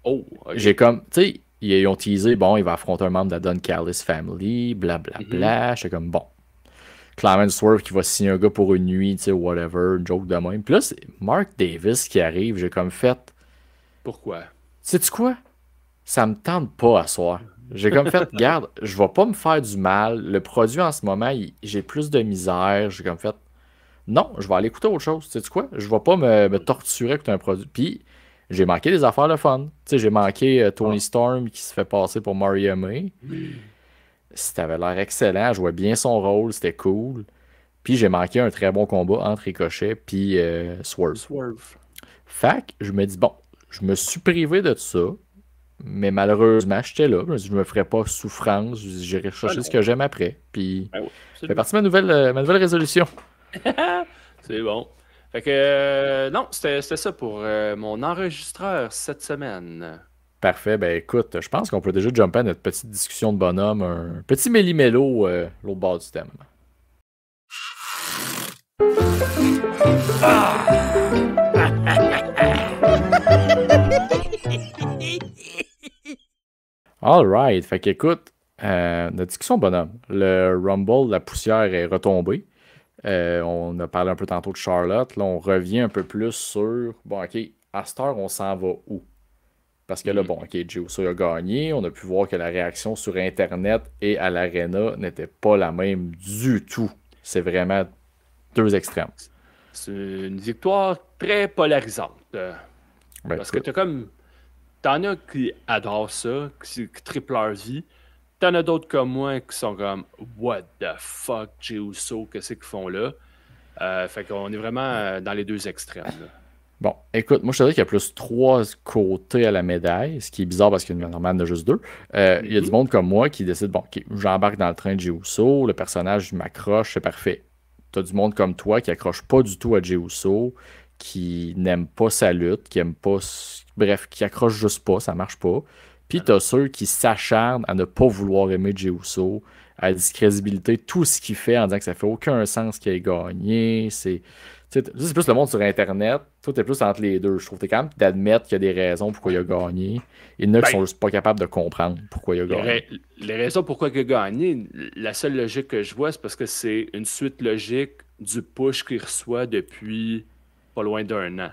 Oh, J'ai OK. comme, tu sais, ils ont teasé, bon, il va affronter un membre de la Don Callis Family, blablabla. Bla, Mhm. bla. J'étais comme, bon. Clairement, Swerve qui va signer un gars pour une nuit, tu sais, whatever, une joke de même. Puis là, c'est Mark Davis qui arrive. J'ai comme fait, Pourquoi? sais-tu quoi? Ça me tente pas à soir. J'ai comme fait, garde, je vais pas me faire du mal. Le produit en ce moment, j'ai plus de misère. J'ai comme fait, non, je vais aller écouter autre chose. Sais-tu quoi? Je vais pas me torturer avec un produit. Puis, j'ai manqué des affaires le fun. Tu sais, j'ai manqué Tony Ah. Storm qui se fait passer pour Maria May. Oui. Ça avait l'air excellent. Elle jouait bien son rôle. C'était cool. Puis, j'ai manqué un très bon combat entre Ricochet puis Swerve. Swerve. Fait que je me dis, bon, je me suis privé de ça. Mais malheureusement, j'étais là. Je me dis, je me ferais pas souffrance. J'irai Ah chercher ce non. que j'aime après. Puis, Ben oui, ça fait absolument. partie de ma nouvelle résolution. C'est bon. Fait que non, c'était ça pour mon enregistreur cette semaine. Parfait. Ben écoute, je pense qu'on peut déjà jumper à notre petite discussion de bonhomme, un petit méli-mélo l'autre bord du thème. Alright. Fait qu'écoute, notre discussion bonhomme. Le Rumble, la poussière est retombée. On a parlé un peu tantôt de Charlotte. Là, on revient un peu plus sur, bon, ok, à cette heure, on s'en va où? Parce que là, Hmm. bon, ok, Jey Uso a gagné. On a pu voir que la réaction sur Internet et à l'Arena n'était pas la même du tout. C'est vraiment deux extrêmes. C'est une victoire très polarisante. Ben, Parce que écoute, t'en as qui adorent ça, qui triplent leur vie. T'en as d'autres comme moi qui sont comme What the fuck, Jey Uso, qu'est-ce qu'ils font là? Fait qu'on est vraiment dans les deux extrêmes, là. bon, écoute, moi je te dirais qu'il y a plus trois côtés à la médaille, ce qui est bizarre parce qu'il y en a juste deux. Il y a du Mhm. monde comme moi qui décide, bon, ok, j'embarque dans le train de Jey Uso, le personnage m'accroche, c'est parfait. T'as du monde comme toi qui accroche pas du tout à Jey Uso, qui n'aime pas sa lutte, qui aime pas, bref, qui accroche juste pas, ça marche pas. Puis Ah non. t'as ceux qui s'acharnent à ne pas vouloir aimer Jey Uso, à discrédibilité tout ce qu'il fait en disant que ça fait aucun sens qu'il ait gagné. C'est plus le monde sur Internet. Toi, t'es plus entre les deux. Je trouve que t'es quand même d'admettre qu'il y a des raisons pourquoi il a gagné. Il y en a qui Ben, sont juste pas capables de comprendre pourquoi il a gagné. les raisons pourquoi il a gagné, la seule logique que je vois, c'est parce que c'est une suite logique du push qu'il reçoit depuis pas loin d'un an.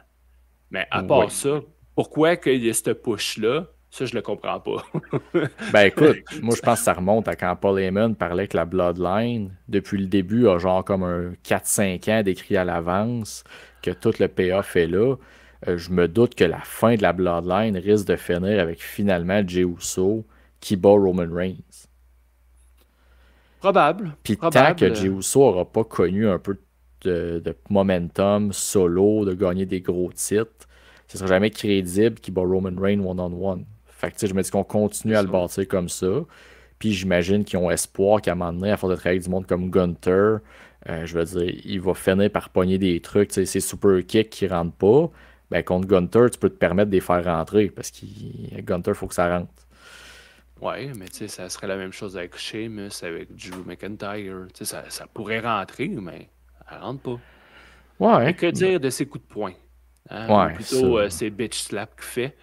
Mais à part Oui. ça, pourquoi qu'il y a ce push-là, ça, je le comprends pas. Ben écoute, moi je pense que ça remonte à quand Paul Heyman parlait que la Bloodline, depuis le début, a genre comme un 4-5 ans d'écrit à l'avance, que tout le payoff est là. Je me doute que la fin de la Bloodline risque de finir avec finalement Jey Uso qui bat Roman Reigns. Probable, Puis tant que Jey probable. Uso n'aura pas connu un peu de momentum solo, de gagner des gros titres, ce sera jamais crédible qu'il bat Roman Reigns one-on-one. Fait que tu sais, je me dis qu'on C'est continue à le ça. bâtir comme ça. Puis j'imagine qu'ils ont espoir qu'à un moment donné, à force de travailler avec du monde comme Gunter, je veux dire, il va finir par pogner des trucs. Tu sais, ces super kicks qui rentrent pas, ben contre Gunter, tu peux te permettre de les faire rentrer parce que Gunter, il faut que ça rentre. Ouais, mais tu sais, ça serait la même chose avec Sheamus, avec Drew McIntyre. Tu sais, ça pourrait rentrer, mais elle rentre pas. Et Ouais, que dire de ses coups de poing? Hein? Ou ouais, ça. plutôt ses bitch slaps qu'il fait.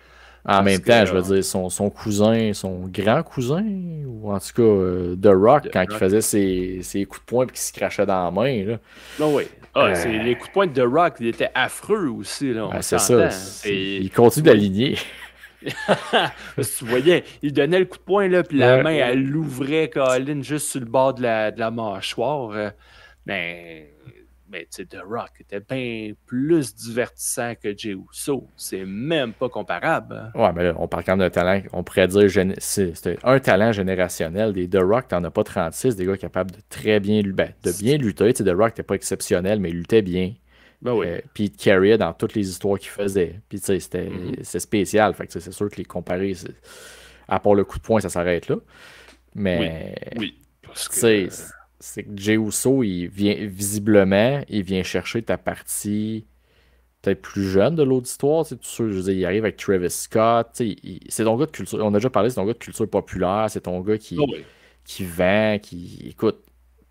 En Parce même que temps, je veux dire, son cousin, son grand cousin, ou en tout cas The Rock, The quand il Rock. faisait ses coups de poing et qu'il se crachait dans la main, là, Non, oui. Ah, euh, c'est les coups de poing de The Rock, il était affreux aussi, là, on ben, c'est ça. s'entend. Il continue Tu voyais, d'aligner. parce que tu voyais, il donnait le coup de poing, là, puis la Ouais. main, elle l'ouvrait, Colin, juste sur le bord de la mâchoire. Mais tu sais, The Rock était bien plus divertissant que Jey Uso. C'est même pas comparable. Hein. Ouais, mais là, on parle quand même d'un talent, on pourrait dire, c'est un talent générationnel. Des The Rock, t'en as pas 36, des gars capables de très bien, de bien lutter. Tu sais, The Rock n'était pas exceptionnel, mais il luttait bien. Ben oui. Puis il te carryait dans toutes les histoires qu'il faisait. Puis tu sais, Mhm. c'est spécial. Fait que tu sais, c'est sûr que les comparer, à part le coup de poing, ça s'arrête là. Oui, Mais oui. Parce tu sais, que. c'est que Jey Uso, il vient visiblement, il vient chercher ta partie peut-être plus jeune de l'auditoire. Tu sais, tout sûr, je veux dire, il arrive avec Travis Scott. Tu sais, c'est ton gars de culture. On a déjà parlé, c'est ton gars de culture populaire. C'est ton gars Ah oui. qui vend, qui. Écoute,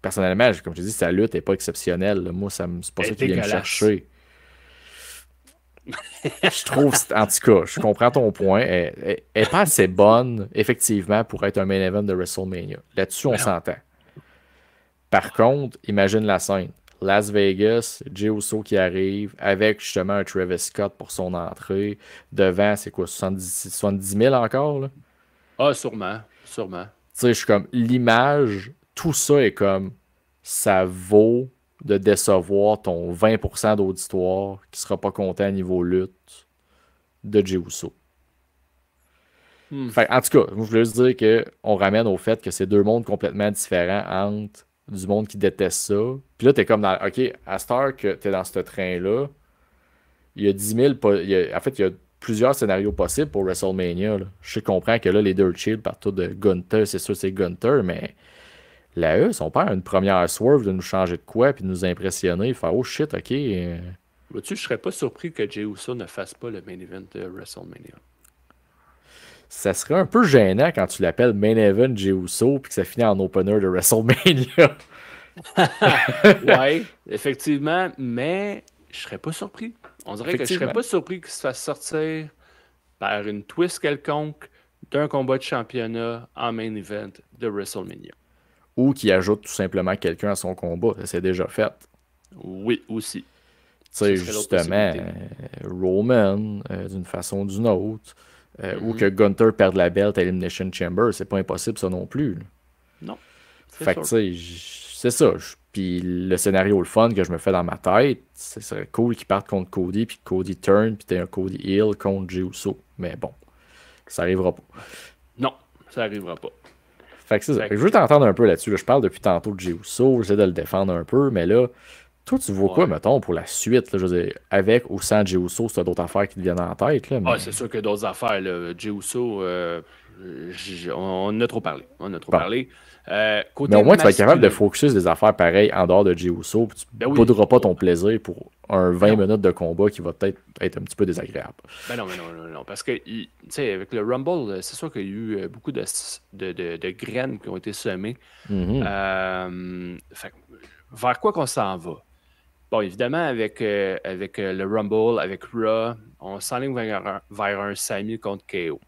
personnellement, comme je te dis, sa lutte n'est pas exceptionnelle. Là. Moi, c'est pas Elle ça est qui vient me dégueulasse. chercher. Je trouve, en tout cas, je comprends ton point. Elle est pas assez bonne, effectivement, pour être un main event de WrestleMania. Là-dessus, on Mais non. s'entend. Par contre, imagine la scène. Las Vegas, Jey Uso qui arrive avec justement un Travis Scott pour son entrée. Devant, c'est quoi, 70 000 encore, là? Ah, sûrement. Sûrement. Tu sais, je suis comme, l'image, tout ça est comme, ça vaut de décevoir ton 20% d'auditoire qui sera pas content à niveau lutte de Jey Uso. Hmm. Fait, en tout cas, je voulais juste dire qu'on ramène au fait que c'est deux mondes complètement différents entre du monde qui déteste ça. Puis là, t'es comme dans. OK, à cette heure que t'es dans ce train-là, il y a 10 000. En fait, il y a plusieurs scénarios possibles pour WrestleMania. Là. Je comprends que là, les Dirt Shield partout de Gunther, c'est sûr, c'est Gunther, mais là, eux, son père a une première swerve de nous changer de quoi puis de nous impressionner. Faire oh shit, OK. Vois-tu, je serais pas surpris que Jey Uso ne fasse pas le main event de WrestleMania. Ça serait un peu gênant quand tu l'appelles Main Event Jey Uso puis que ça finit en opener de WrestleMania. Ouais, effectivement, mais je serais pas surpris. On dirait que je serais Effectivement. pas surpris qu'il se fasse sortir par une twist quelconque d'un combat de championnat en main event de WrestleMania. Ou qui ajoute tout simplement quelqu'un à son combat. Ça, c'est déjà fait. Oui, aussi. Tu Ce sais, serait l'autre justement, possibilité. Roman, d'une façon ou d'une autre, ou que Mhm. Gunther perde la belt à Elimination Chamber, c'est pas impossible ça non plus. Là. Non, c'est Fait que tu sûr. sais, c'est ça. Puis le scénario, le fun que je me fais dans ma tête, ce serait cool qu'ils partent contre Cody, puis Cody turn, puis t'as un Cody Hill contre Jey Uso. Mais bon, ça arrivera pas. Non, ça arrivera pas. Fait que c'est ça. Fait Fait que je veux t'entendre un peu là-dessus. Là. Je parle depuis tantôt de Jey Uso, j'essaie de le défendre un peu, mais là, toi, tu vois quoi, ouais. mettons, pour la suite, là, je veux dire, avec ou sans Jey Uso, c'est d'autres affaires qui te viennent en tête, là, Ah, mais c'est sûr qu'il y a d'autres affaires. Là. Jey Uso, on en a trop parlé. On en a trop bon. parlé. Mais Côté au moins, tu vas être capable de masculin, focuser des affaires pareilles en dehors de Jey Uso, puis tu ben oui. bouderas pas ton plaisir pour un Ben 20 non. minutes de combat qui va peut-être être un petit peu désagréable. Ben non, mais non, non, non. Parce que, tu sais, avec le Rumble, c'est sûr qu'il y a eu beaucoup de graines qui ont été semées. Mhm. Fait que, vers quoi qu'on s'en va? Bon, évidemment, avec le Rumble, avec Raw, on s'enligne vers un Sami contre KO.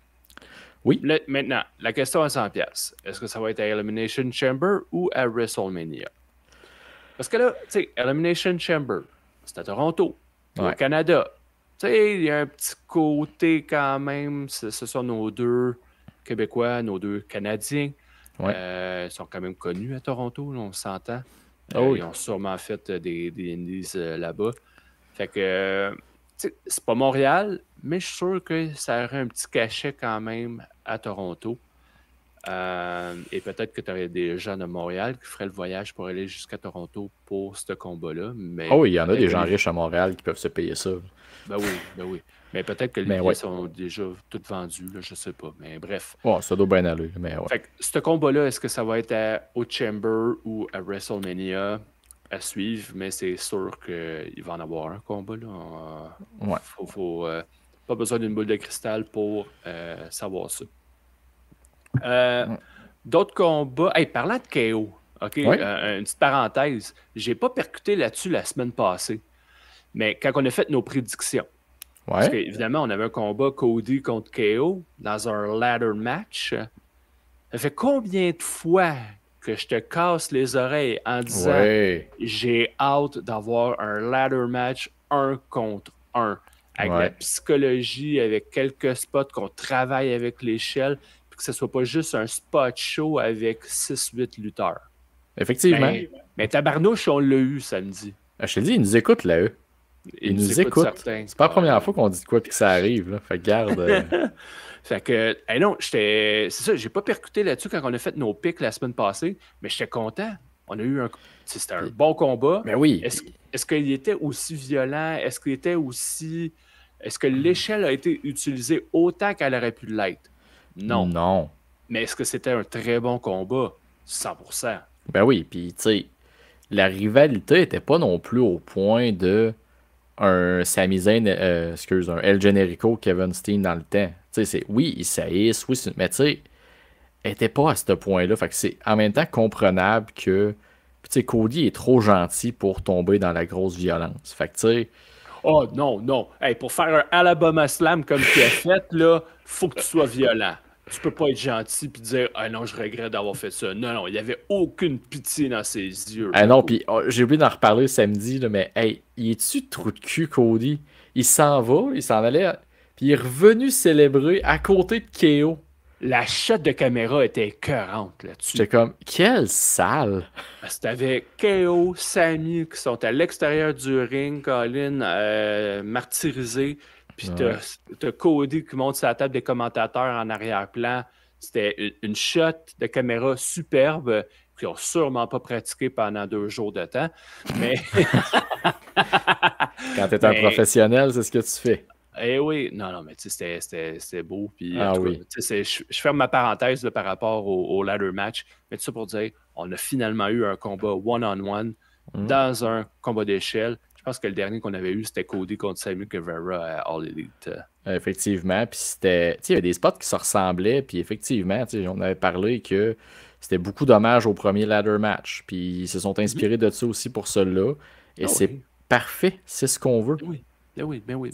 Oui. Maintenant, la question à 100$. Est-ce que ça va être à Elimination Chamber ou à WrestleMania? Parce que là, tu sais, Elimination Chamber, c'est à Toronto, au Ouais. Canada. Tu sais, il y a un petit côté quand même. Ce sont nos deux Québécois, nos deux Canadiens. Ouais. Ils sont quand même connus à Toronto, là, on s'entend. Oh Ils oui. ont sûrement fait des indies là-bas. Fait que, tu sais, c'est pas Montréal, mais je suis sûr que ça aurait un petit cachet quand même à Toronto. Et peut-être que tu aurais des gens de Montréal qui feraient le voyage pour aller jusqu'à Toronto pour ce combat-là. Mais Oh oui, il y en a peut-être des que gens les... riches à Montréal qui peuvent se payer ça. Ben oui, ben oui. Mais peut-être que les Mais billets ouais. sont déjà tous vendus, là, je sais pas. Mais bref. Bon, ça doit bien aller, mais ouais. Fait que ce combat-là, est-ce que ça va être au Chamber ou à WrestleMania à suivre? Mais c'est sûr qu'il va en avoir un combat, là. Ouais. Pas besoin d'une boule de cristal pour savoir ça. D'autres combats. Hey, parlant de KO, OK, Ouais. une petite parenthèse. J'ai pas percuté là-dessus la semaine passée. Mais quand on a fait nos prédictions, parce Ouais. qu'évidemment, on avait un combat Cody contre KO dans un ladder match. Ça fait combien de fois que je te casse les oreilles en disant Ouais. j'ai hâte d'avoir un ladder match 1 contre 1 avec la Ouais. psychologie, avec quelques spots qu'on travaille avec l'échelle, puis que ce soit pas juste un spot show avec 6-8 lutteurs. Effectivement. Mais tabarnouche, on l'a eu samedi. Je te dis, ils nous écoutent là, eux. Ils nous écoutent. Certains. C'est pas la première fois qu'on dit de quoi puis que ça arrive, là. Fait que garde. Fait que, non, c'est ça, j'ai pas percuté là-dessus quand on a fait nos pics la semaine passée, mais j'étais content. On a eu c'était un bon combat. Mais oui. Est-ce qu'il était aussi violent? Est-ce que l'échelle a été utilisée autant qu'elle aurait pu l'être? Non. Non. Mais est-ce que c'était un très bon combat? 100%. Ben oui, puis tu sais, la rivalité était pas non plus au point de un Sami Zayn, un El Generico, Kevin Steen dans le temps. Tu sais, oui, ils saillissent, oui, mais tu sais, elle était pas à ce point-là. Fait que c'est en même temps comprenable que, tu sais, Cody est trop gentil pour tomber dans la grosse violence. Fait que tu sais. Oh non, non. Hey, pour faire un Alabama Slam comme tu as fait, là, faut que tu sois violent. Tu peux pas être gentil puis dire ah non, je regrette d'avoir fait ça. Non, non, il y avait aucune pitié dans ses yeux. Ah non, puis j'ai oublié d'en reparler samedi, là, mais hey, il est-tu trou de cul, Cody? Il s'en va, il s'en allait, puis il est revenu célébrer à côté de KO. La shot de caméra était écœurante là-dessus. J'étais comme, quelle salle! Parce que t'avais KO, Sami qui sont à l'extérieur du ring, Colin, martyrisé. Puis t'as Cody qui monte sur la table des commentateurs en arrière-plan. C'était une shot de caméra superbe qu'ils n'ont sûrement pas pratiqué pendant 2 jours de temps. Mais Quand t'es un professionnel, c'est ce que tu fais. eh oui, non, mais tu sais, c'était beau. Puis, Ah en tout cas, oui. tu sais, je ferme ma parenthèse là, par rapport au ladder match. Mais tout ça pour dire, on a finalement eu un combat one-on-one dans un combat d'échelle. Je pense que le dernier qu'on avait eu, c'était Cody contre Sammy Guevara à All Elite. Effectivement. Puis c'était. Tu sais, il y avait des spots qui se ressemblaient. Puis effectivement, tu sais, on avait parlé que c'était beaucoup d'hommages au premier ladder match. Puis ils se sont inspirés de ça aussi pour celui-là. Et c'est parfait. C'est ce qu'on veut. Oui. Ben oui.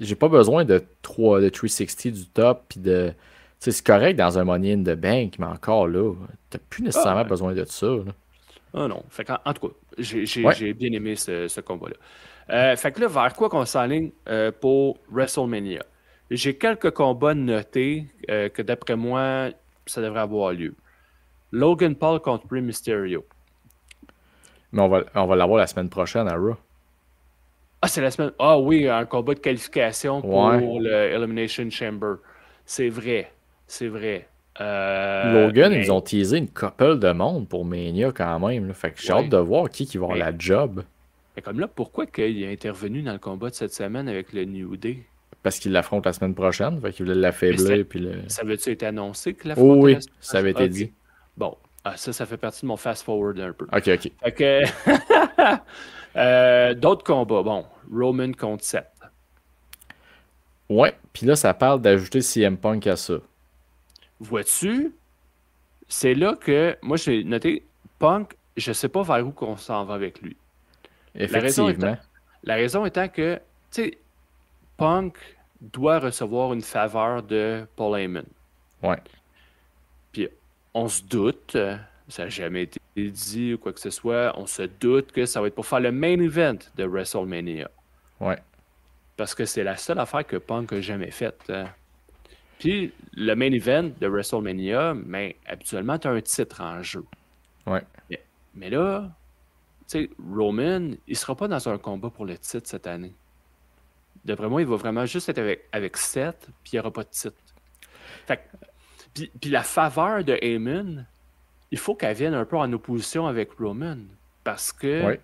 J'ai pas besoin de 360 du top. Puis de. C'est correct dans un Money in the Bank, mais encore là, t'as plus nécessairement besoin de ça. Là. Ah non. Fait en tout cas, j'ai bien aimé ce combat-là. Fait que là, vers quoi qu'on s'enligne pour WrestleMania? J'ai quelques combats notés que d'après moi, ça devrait avoir lieu. Logan Paul contre Rey Mysterio. Mais on va l'avoir la semaine prochaine à Raw. Ah, c'est la semaine. Ah oui, un combat de qualification pour le Elimination Chamber. C'est vrai. Logan, ils ont teasé une couple de monde pour Mania quand même. Là. Fait que j'ai hâte de voir qui va avoir la job. Mais comme là, pourquoi il est intervenu dans le combat de cette semaine avec le New Day? Parce qu'il l'affronte la semaine prochaine. Fait qu'il voulait l'affaiblir. Ça avait-tu été annoncé qu'il l'affrontait? Oui, ça avait été dit. Bon, ça fait partie de mon fast-forward un peu. OK. Fait que... d'autres combats. Bon, Roman contre Seth. Ouais, puis là, ça parle d'ajouter CM Punk à ça. Vois-tu? C'est là que... Moi, j'ai noté Punk, je sais pas vers où qu'on s'en va avec lui. Effectivement. La raison étant que, tu sais, Punk doit recevoir une faveur de Paul Heyman. Ouais. Puis on se doute, ça n'a jamais été dit ou quoi que ce soit, on se doute que ça va être pour faire le main event de WrestleMania. Ouais. parce que c'est la seule affaire que Punk a jamais faite. Puis, le main event de WrestleMania, mais habituellement, tu as un titre en jeu. Ouais. Mais là, tu sais, Roman, il sera pas dans un combat pour le titre cette année. D'après moi, il va vraiment juste être avec Seth, puis il n'y aura pas de titre. Fait puis la faveur de Heyman, il faut qu'elle vienne un peu en opposition avec Roman. Parce que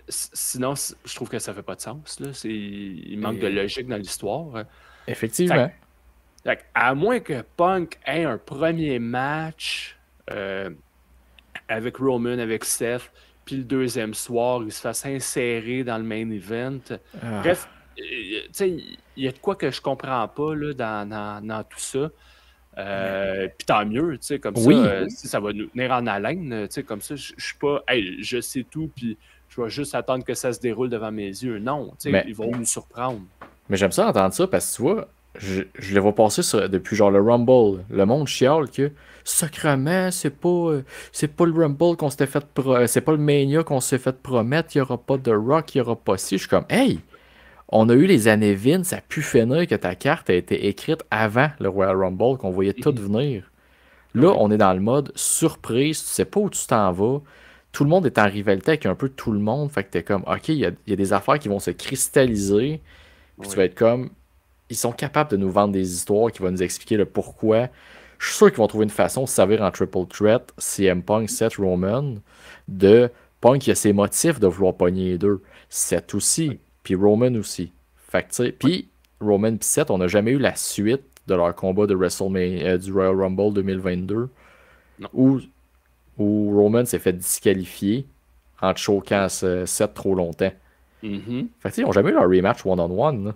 sinon, je trouve que ça fait pas de sens. Là. Il manque de logique dans l'histoire. Effectivement. Fait, à moins que Punk ait un premier match avec Roman, avec Seth, puis le deuxième soir, il se fasse insérer dans le main event. Bref, tu sais, il y a de quoi que je comprends pas là, dans tout ça. Puis tant mieux, tu sais, comme ça, si ça va nous tenir en haleine, tu sais, comme ça, je suis pas, hey, je sais tout, puis je vais juste attendre que ça se déroule devant mes yeux. Non, tu sais, ils vont nous surprendre. Mais j'aime ça entendre ça, parce que tu vois, je le vois passer depuis genre le Rumble. Le monde chiale que, sacrément, c'est pas le Rumble qu'on s'était fait, c'est pas le Mania qu'on s'est fait promettre, il y aura pas de Rock, il y aura pas ci. Je suis comme, hey! On a eu les années Vince, ça a pu finir que ta carte a été écrite avant le Royal Rumble, qu'on voyait tout venir. Là, on est dans le mode surprise, tu sais pas où tu t'en vas. Tout le monde est en rivalité avec un peu tout le monde. Fait que t'es comme, ok, il y a des affaires qui vont se cristalliser. Puis tu vas être comme, ils sont capables de nous vendre des histoires qui vont nous expliquer le pourquoi. Je suis sûr qu'ils vont trouver une façon de servir en triple threat CM Punk, Seth Roman, de Punk qui a ses motifs de vouloir pogner les deux. Seth aussi. Puis Roman aussi. Fait que, tu sais, puis Roman et Seth, on n'a jamais eu la suite de leur combat de WrestleMania, du Royal Rumble 2022, où Roman s'est fait disqualifier en choquant Seth trop longtemps. Fait que, tu sais, ils n'ont jamais eu leur rematch one-on-one.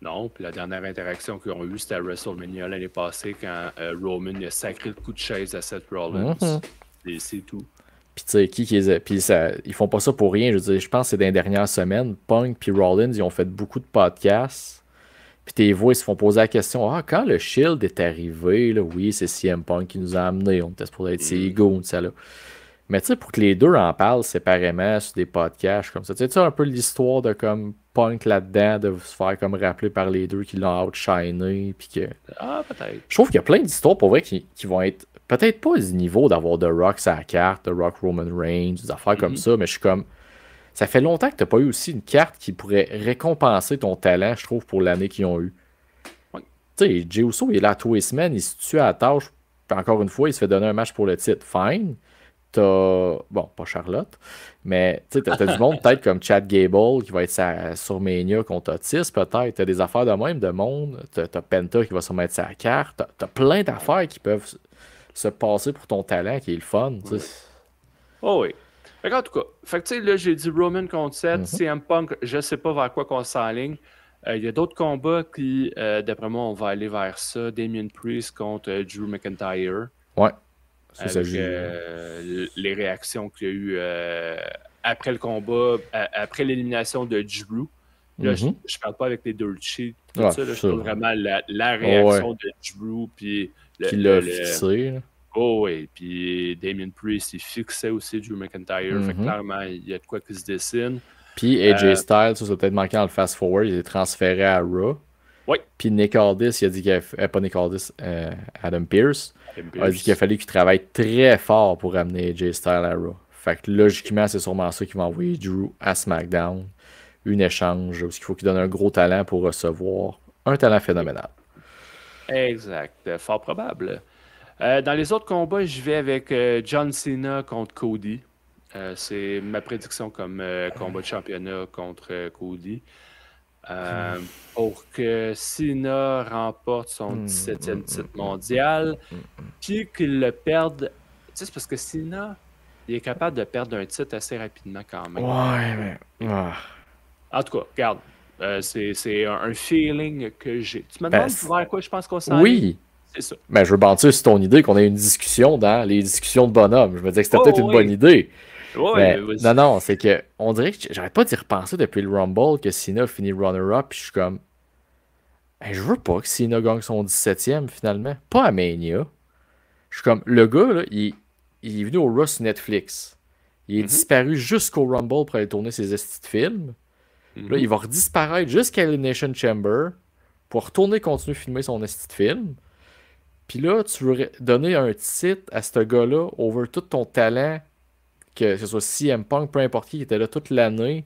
Non, puis la dernière interaction qu'ils ont eue, c'était à WrestleMania l'année passée, quand Roman a sacré le coup de chaise à Seth Rollins. Et c'est tout. Puis tu sais, puis ils font pas ça pour rien. Je veux dire, je pense que c'est dans les dernières semaines, Punk puis Rollins, ils ont fait beaucoup de podcasts. Puis tes voix, ils se font poser la question, quand le Shield est arrivé, là, oui, c'est CM Punk qui nous a amenés, on était supposé être ses goons, ça là. Mais tu sais, pour que les deux en parlent séparément sur des podcasts comme ça, tu sais, un peu l'histoire de comme Punk là-dedans, de se faire comme rappeler par les deux qui l'ont outshiné, puis que... peut-être. Je trouve qu'il y a plein d'histoires pour vrai qui vont être peut-être pas du niveau d'avoir The Rock sa carte, The Rock Roman Reigns, des affaires comme ça, mais je suis comme... Ça fait longtemps que t'as pas eu aussi une carte qui pourrait récompenser ton talent, je trouve, pour l'année qu'ils ont eu. Tu sais, Jey Uso, il est là tous les semaines, il se tue à la tâche, puis encore une fois, il se fait donner un match pour le titre. Fine. T'as... Bon, pas Charlotte, mais tu sais, t'as du monde peut-être comme Chad Gable qui va être sur Mania contre Otis, peut-être. T'as des affaires de même de monde. T'as Penta qui va se mettre sa carte. T'as plein d'affaires qui peuvent se passer pour ton talent qui est le fun. Oh oui. Fait en tout cas, fait que tu sais, là, j'ai dit Roman contre Seth, CM Punk, je sais pas vers quoi qu'on s'enligne. Il y a d'autres combats qui, d'après moi, on va aller vers ça. Damien Priest contre Drew McIntyre. Ouais. Avec les réactions qu'il y a eu après le combat, après l'élimination de Drew. Là, je parle pas avec les Dirt Sheets, tout ça. Là, je parle vraiment la réaction de Drew. Puis qui l'a fixé. Oh oui, puis Damien Priest, il fixait aussi Drew McIntyre. Fait que clairement, il y a de quoi qui se dessine. Puis AJ Styles, ça peut-être manqué dans le fast-forward, il est transféré à Raw. Oui. Puis Nick Aldis, il a dit pas Nick Aldis, Adam Pearce, a dit qu'il a fallu qu'il travaille très fort pour amener AJ Styles à Raw. Fait que logiquement, c'est sûrement ça qui va envoyer Drew à SmackDown. Une échange, parce qu'il faut qu'il donne un gros talent pour recevoir un talent phénoménal. Exact. Fort probable. Dans les autres combats, je vais avec John Cena contre Cody. C'est ma prédiction comme combat de championnat contre Cody. Pour que Cena remporte son 17e titre mondial, puis qu'il le perde. Tu sais, c'est parce que Cena, il est capable de perdre un titre assez rapidement quand même. Ouais, mais... En tout cas, regarde, c'est un feeling que j'ai. Tu me demandes vers quoi je pense qu'on s'en Oui! C'est ça. Mais je veux bâtir sur ton idée qu'on ait une discussion dans les discussions de bonhomme. Je me disais que c'était peut-être une bonne idée. Mais, non, c'est que on dirait que j'arrête pas d'y repenser depuis le Rumble que Cena finit runner-up, puis je suis comme, je veux pas que Cena gagne son 17e finalement. Pas à Mania. Je suis comme, le gars, là, il est venu au Raw sur Netflix. Il est disparu jusqu'au Rumble pour aller tourner ses estis de films. Là, il va redisparaître jusqu'à Elimination Chamber pour retourner continuer de filmer son esti de film. Puis là, tu veux donner un titre à ce gars-là over tout ton talent, que ce soit CM Punk, peu importe qui était là toute l'année.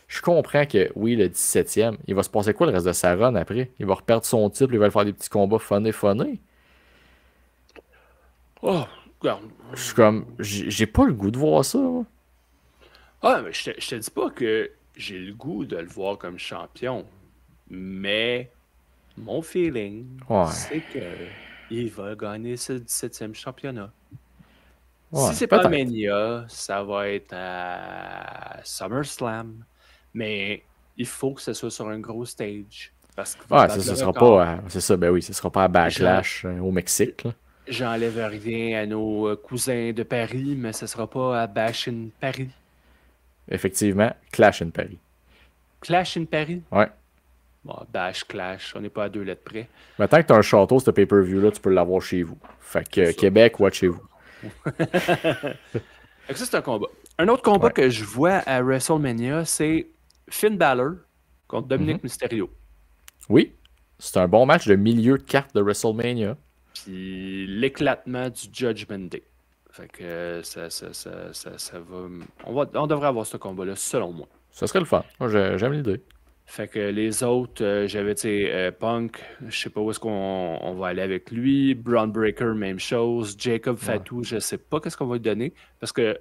Je comprends que, oui, le 17e, il va se passer quoi le reste de sa run après? Il va reperdre son titre, il va faire des petits combats funnés. Oh, regarde. Je suis comme, j'ai pas le goût de voir ça. Moi. Ah, mais je te dis pas que j'ai le goût de le voir comme champion, mais mon feeling, c'est que il va gagner ce 17e championnat. Ouais, si c'est pas Mania, ça va être à SummerSlam, mais il faut que ce soit sur un gros stage. Parce que ce sera pas c'est ça, ben oui, ce sera pas à Backlash au Mexique. J'enlève rien à nos cousins de Paris, mais ce sera pas à Bash in Paris. Effectivement, Clash in Paris. Clash in Paris? Ouais. Bon, Bash, Clash, on n'est pas à 2 lettres près. Mais tant que tu as un château, ce pay-per-view-là, tu peux l'avoir chez vous. Fait que Québec, watchez-vous. Ça, c'est un combat. Un autre combat que je vois à WrestleMania, c'est Finn Balor contre Dominic Mysterio. Oui, c'est un bon match de milieu de carte de WrestleMania. Puis l'éclatement du Judgment Day. Fait que ça va... On devrait avoir ce combat-là, selon moi. Ça serait le fun. Moi, j'aime l'idée. Fait que les autres, j'avais, Punk, je sais pas où est-ce qu'on va aller avec lui. Braun Breaker, même chose. Jacob Fatu, je sais pas qu'est-ce qu'on va lui donner. Parce que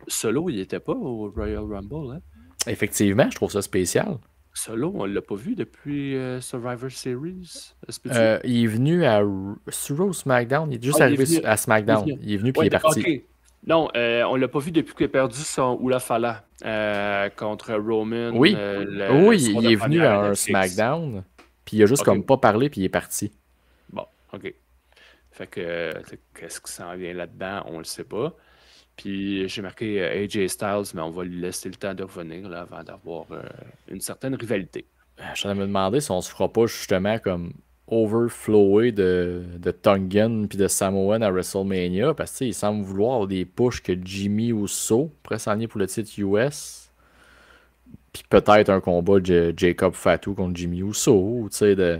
Solo, il était pas au Royal Rumble, hein? Effectivement, je trouve ça spécial. Solo, on l'a pas vu depuis Survivor Series. Il est venu sur SmackDown. Il est juste arrivé à SmackDown. Il est venu puis il est parti. Okay. Non, on l'a pas vu depuis qu'il a perdu son Ulafala contre Roman. Oui, il est venu à un SmackDown. Puis il a juste comme pas parlé puis il est parti. Bon, ok. Fait que qu'est-ce qui s'en vient là-dedans, on le sait pas. Puis j'ai marqué AJ Styles, mais on va lui laisser le temps de revenir là, avant d'avoir une certaine rivalité. Je suis en train de me demander si on se fera pas justement comme overflower de Tongan puis de Samoan à WrestleMania parce qu'il semble vouloir des pushs que Jimmy Uso pourrait s'enligner pour le titre US. Puis peut-être un combat de Jacob Fatu contre Jimmy Uso, tu sais, de...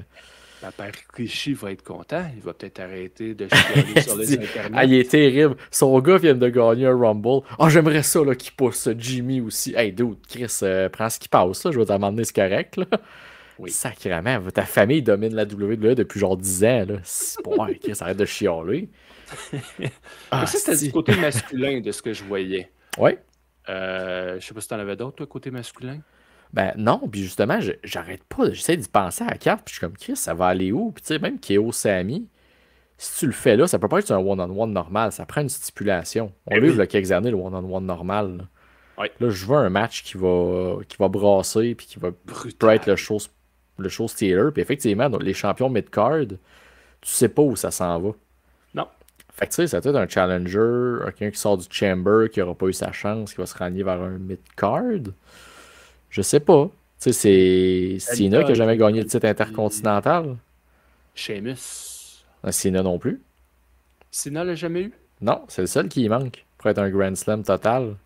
Papa Rikishi va être content. Il va peut-être arrêter de chialer sur les internets. Ah, il est terrible. Son gars vient de gagner un Rumble. Ah, j'aimerais ça là, qu'il pousse Jimmy aussi. Hey, dude, Chris, prends ce qui passe. Là. Je vais t'amener, c'est correct. Là. Oui. Sacrément, ta famille domine la WWE depuis genre 10 ans. Là. Ouais, Chris, arrête de chialer. Ça, c'était du côté masculin de ce que je voyais. Oui. Je sais pas si t'en avais d'autres, toi, côté masculin. Ben non, puis justement, j'arrête pas, j'essaie d'y penser à la carte, puis je suis comme, Chris, ça va aller où? Puis tu sais, même KO Sami, si tu le fais là, ça peut pas être un one-on-one normal, ça prend une stipulation. On l'a vu il y a quelques années, le one-on-one normal. Là, là je veux un match qui va brasser, puis qui va être le show stealer, puis effectivement, les champions mid-card, tu sais pas où ça s'en va. Non. Fait que tu sais, ça peut être un challenger, quelqu'un qui sort du chamber, qui aura pas eu sa chance, qui va se rallier vers un mid-card. Je sais pas. Tu sais, c'est Cena qui n'a jamais gagné le titre intercontinental. Sheamus. Cena non plus. Cena l'a jamais eu? Non, c'est le seul qui y manque pour être un Grand Slam total.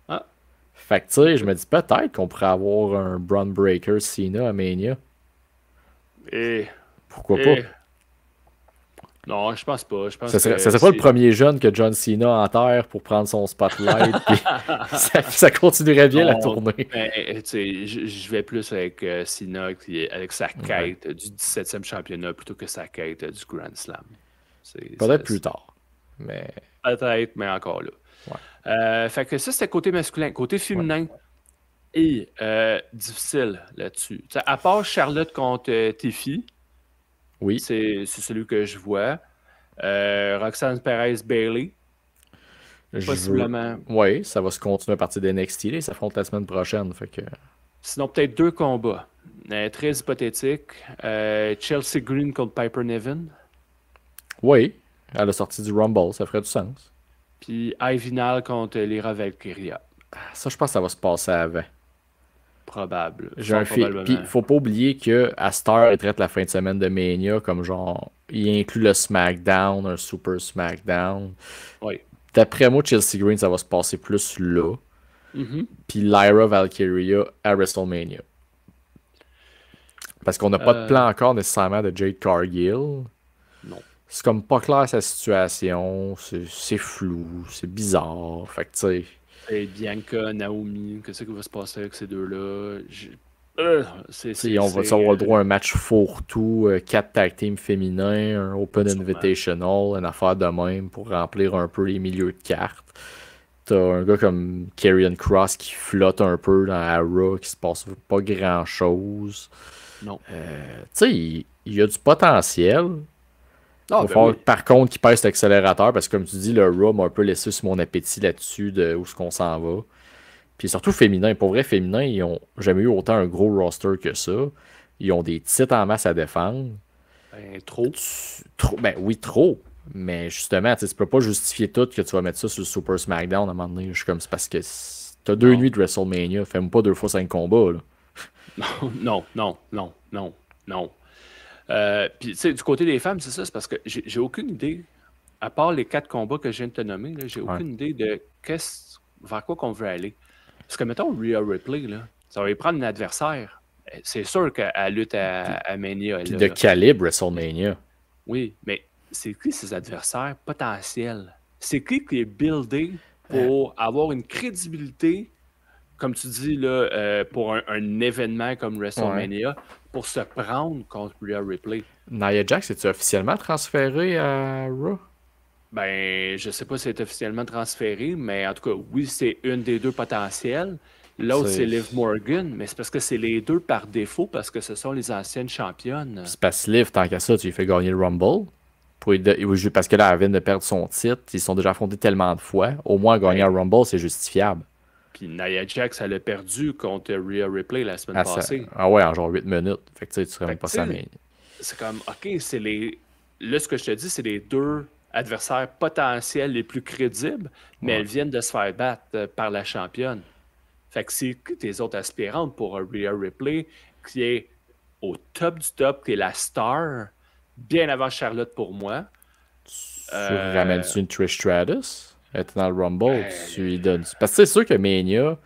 Ah. Fait que tu sais, je me dis peut-être qu'on pourrait avoir un Braun Breaker Cena à Mania. Pourquoi pas? Non, je pense pas. Ça serait pas le premier jeune que John Cena enterre pour prendre son spotlight. ça continuerait bien la tournée. Je vais plus avec Cena avec sa quête du 17e championnat plutôt que sa quête du Grand Slam. Peut-être plus tard. Mais... Peut-être, mais encore là. Fait que ça, c'était côté masculin. Côté féminin, difficile là-dessus. T'sais, à part Charlotte contre Tiffy. Oui. C'est celui que je vois. Roxanne Perez-Bailey. Possiblement. Oui, ça va se continuer à partir de NXT. Ils s'affrontent la semaine prochaine. Fait que... Sinon, peut-être 2 combats. Très hypothétiques. Chelsea Green contre Piper Niven. Oui, à la sortie du Rumble, ça ferait du sens. Puis Ivinal contre Lyra Valkyria. Ça, je pense que ça va se passer avant. Probable. J'ai un film. Puis, faut pas oublier que à Star, il traite la fin de semaine de Mania comme genre, il inclut le SmackDown, un Super SmackDown. Oui. D'après moi, Chelsea Green, ça va se passer plus là. Mhm. puis Lyra Valkyria à WrestleMania. Parce qu'on n'a pas de Euh, plan encore nécessairement de Jade Cargill. non. C'est comme pas clair sa situation, c'est flou, c'est bizarre. Fait que tu sais, Et Bianca, Naomi, qu'est-ce qui va se passer avec ces deux-là? on va avoir le droit à un match fourre-tout, 4 tag teams féminins, un Open Sûrement. Invitational, une affaire de même pour remplir un peu les milieux de cartes. T'as un gars comme Karrion Kross qui flotte un peu dans la Raw, qui se passe pas grand-chose. Non. Tu sais, il y a du potentiel. Ah, Va ben falloir oui. par contre qu'il pèse l'accélérateur parce que comme tu dis, le Raw m'a un peu laissé sur mon appétit là-dessus de où est-ce qu'on s'en va. Puis surtout féminin. Pour vrai, féminin, ils ont jamais eu autant un gros roster que ça. Ils ont des titres en masse à défendre. Ben, trop. Ben oui, trop. Mais justement, tu peux pas justifier tout que tu vas mettre ça sur le Super SmackDown à un moment donné. Je suis comme, c'est parce que t'as 2 nuits Non. de WrestleMania. Fais-moi pas 2 fois 5 combats, là. Non, non, non, non, non. Puis, tu sais, du côté des femmes, c'est ça, c'est parce que j'ai aucune idée, à part les 4 combats que je viens de te nommer, là, j'ai Ouais. aucune idée de vers quoi qu'on veut aller. Parce que, mettons, Rhea Ripley, là, ça va y prendre un adversaire. C'est sûr qu'elle lutte à Mania, Puis là, de là. calibre WrestleMania. Oui, mais c'est qui ses adversaires potentiels? C'est qui est buildé Euh, pour avoir une crédibilité, comme tu dis, là, pour un événement comme ouais. WrestleMania, pour se prendre contre Rhea Ripley? Nia Jax, es-tu officiellement transféré à Raw? Ben, je sais pas si c'est officiellement transféré, mais en tout cas, oui, c'est une des deux potentielles. L'autre, c'est C'est Liv Morgan, mais c'est parce que c'est les deux par défaut, parce que ce sont les anciennes championnes. c'est parce que Liv, tant qu'à ça, tu lui fais gagner le Rumble. Parce que là, elle vient de perdre son titre. Ils se sont déjà affrontés tellement de fois. Au moins, gagner un Ben, Rumble, c'est justifiable. puis Nia Jax, elle a perdu contre Rhea Ripley la semaine passée. Ah ouais, en genre 8 minutes. Fait que tu sais, tu serais Fait même que, pas tu ça, sais, mais. c'est comme, OK, c'est les. Là, ce que je te dis, c'est les deux adversaires potentiels les plus crédibles, mais Ouais. elles viennent de se faire battre par la championne. Fait que c'est que tes autres aspirantes pour un Rhea Ripley qui est au top du top, qui est la star, bien avant Charlotte pour moi. Tu ramènes-tu une Trish Stratus? Elle était dans le Rumble, tu lui Ben, donnes. Parce que c'est sûr que Mania,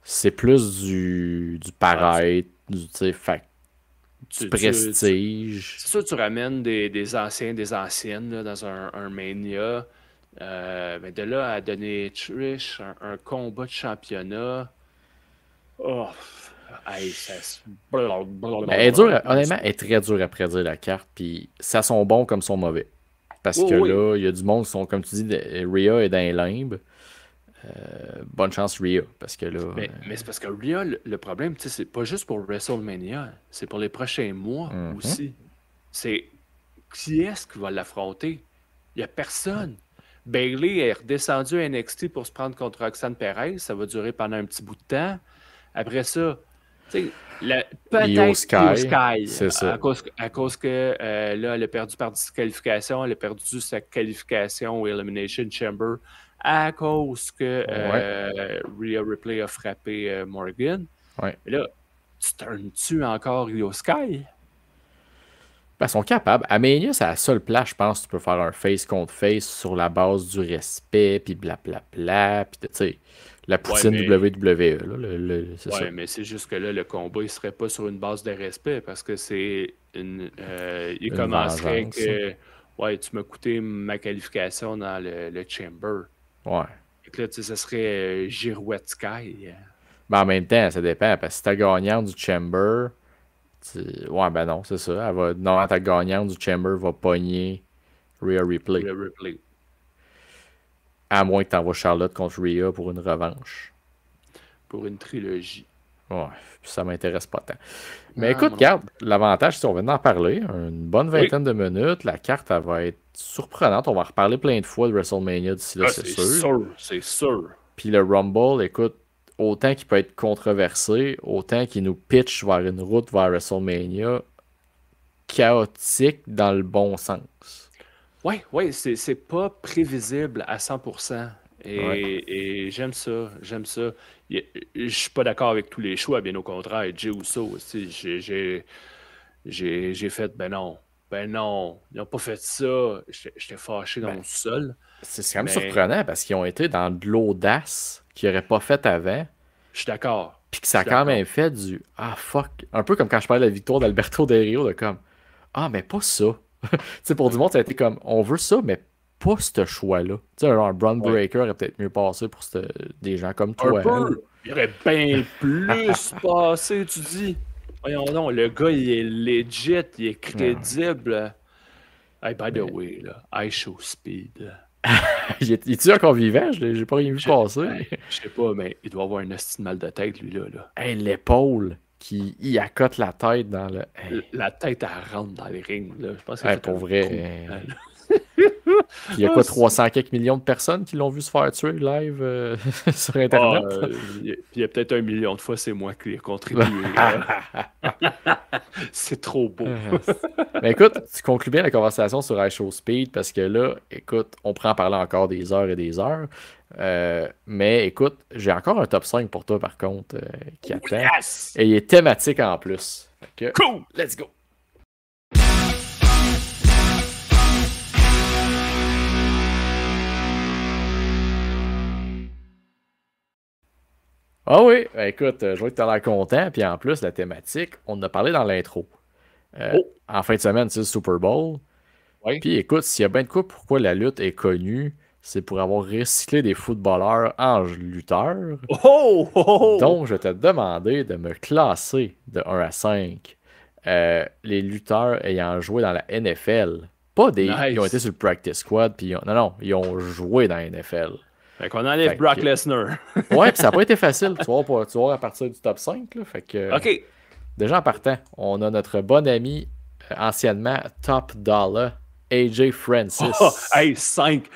c'est plus du ah, paraître, tu sais, du tu- tu- tu- prestige. c'est sûr que tu ramènes des anciens, des anciennes là, dans un Mania. Mais de là à donner Trish un combat de championnat, oh, hey, Mais elle est honnêtement, elle est très dure à prédire la carte, puis ça sont bons comme sont mauvais. Parce Oui, que oui. là, il y a du monde qui sont, comme tu dis, Rhea est dans les limbes. Bonne chance, Rhea, parce que là, Mais c'est parce que Rhea, le problème, tu sais, c'est pas juste pour WrestleMania, c'est pour les prochains mois mhm. aussi. C'est qui est-ce qui va l'affronter? Il n'y a personne. Bailey est redescendu à NXT pour se prendre contre Roxanne Perez. Ça va durer pendant un petit bout de temps. Après ça, tu sais, Io peut-être Io Sky, Sky, c'est ça. à cause que là, elle a perdu par disqualification. Elle a perdu sa qualification au Elimination Chamber à cause que Ouais, Rhea Ripley a frappé Morgan. ouais. Mais là, tu turnes-tu encore Io Sky? Ben, ils sont capables. À Mania, c'est la seule place, je pense, que tu peux faire un face contre face sur la base du respect, puis blablabla, puis tu sais, la Ouais, poutine mais WWE, là, c'est ça. Ouais, mais c'est juste que là, le combat, il serait pas sur une base de respect parce que c'est une. Il Une commencerait vengeance. que. Ouais, tu m'as coûté ma qualification dans le Chamber. Ouais. Et que là, tu sais, ce serait Girouette Sky. Mais en même temps, ça dépend, parce que si ta gagnante du Chamber, ouais, ben non, c'est ça. Non, ta gagnante du Chamber va pogner Rhea Ripley. Rhea Ripley. À moins que tu envoies Charlotte contre Rhea pour une revanche. Pour une trilogie. Ouais, puis ça m'intéresse pas tant. Mais Non, écoute, moi non regarde, plus. l'avantage, si on vient d'en parler, une bonne Oui, vingtaine de minutes, la carte, elle va être surprenante. On va en reparler plein de fois de WrestleMania d'ici là, ah, c'est c'est sûr. sûr, c'est sûr. Puis le Rumble, écoute, autant qu'il peut être controversé, autant qu'il nous pitch vers une route vers WrestleMania chaotique dans le bon sens. Oui, oui, c'est pas prévisible à 100%. Ouais. Et j'aime ça, j'aime ça. Je suis pas d'accord avec tous les choix, bien au contraire. Jey Uso aussi, j'ai fait, ben non, ils n'ont pas fait ça. J'étais fâché dans Ben, mon sous-sol. C'est quand même Mais surprenant parce qu'ils ont été dans de l'audace qu'ils n'auraient pas fait avant. je suis d'accord. Puis que Je ça a suis quand d'accord. même fait du ah fuck. Un peu comme quand je parlais de la victoire d'Alberto Del Rio, de comme ah, mais pas ça. Tu sais, pour du Ouais. monde, ça a été comme on veut ça, mais pas ce choix-là. Tu sais, un Braun Ouais. Breaker aurait peut-être mieux passé pour des gens comme Un toi. Ou... peu. Il aurait bien plus passé, tu dis. Voyons donc, le gars, il est legit, il est Non. crédible. Hey, by the Mais... way, là, I show speed. il est-tu encore vivant? J'ai pas rien vu Je, passer. hey, je sais pas, mais il doit avoir un esti de mal de tête, lui, là. Hey, l'épaule qui y accote la tête dans le. Hey, La tête, elle rentre dans les rings, là. Je pense qu'il a hey, fait pour un vrai. trou. Puis il y a Ah, quoi, 300 quelques millions de personnes qui l'ont vu se faire tuer live sur Internet? puis il y a peut-être 1 million de fois, c'est moi qui ai contribué. Là. C'est trop beau. Mais écoute, tu conclus bien la conversation sur iShow Speed parce que là, écoute, on prend en parler encore des heures et des heures. Mais écoute, j'ai encore un top 5 pour toi par contre qui attend. Yes! Et il est thématique en plus. Fait que, Cool! let's go! Ah oui, ben écoute, je vois que tu as l'air content. Puis en plus, la thématique, on en a parlé dans l'intro. Oh, En fin de semaine, c'est le Super Bowl. oui. Puis écoute, s'il y a bien de quoi pourquoi la lutte est connue, c'est pour avoir recyclé des footballeurs en lutteurs. Oh, oh, oh! Donc, je t'ai demandé de me classer de 1 à 5 les lutteurs ayant joué dans la NFL. Pas des. Ils ont été Nice. sur le practice squad, puis non, non, ils ont joué dans la NFL. Fait qu'on enlève Fait Brock que, Lesnar. ouais, puis ça n'a pas été facile. Tu vas voir à partir du top 5. Là, fait que, OK. déjà en partant, on a notre bon ami, anciennement Top Dollar, AJ Oh, Francis. hey, 5.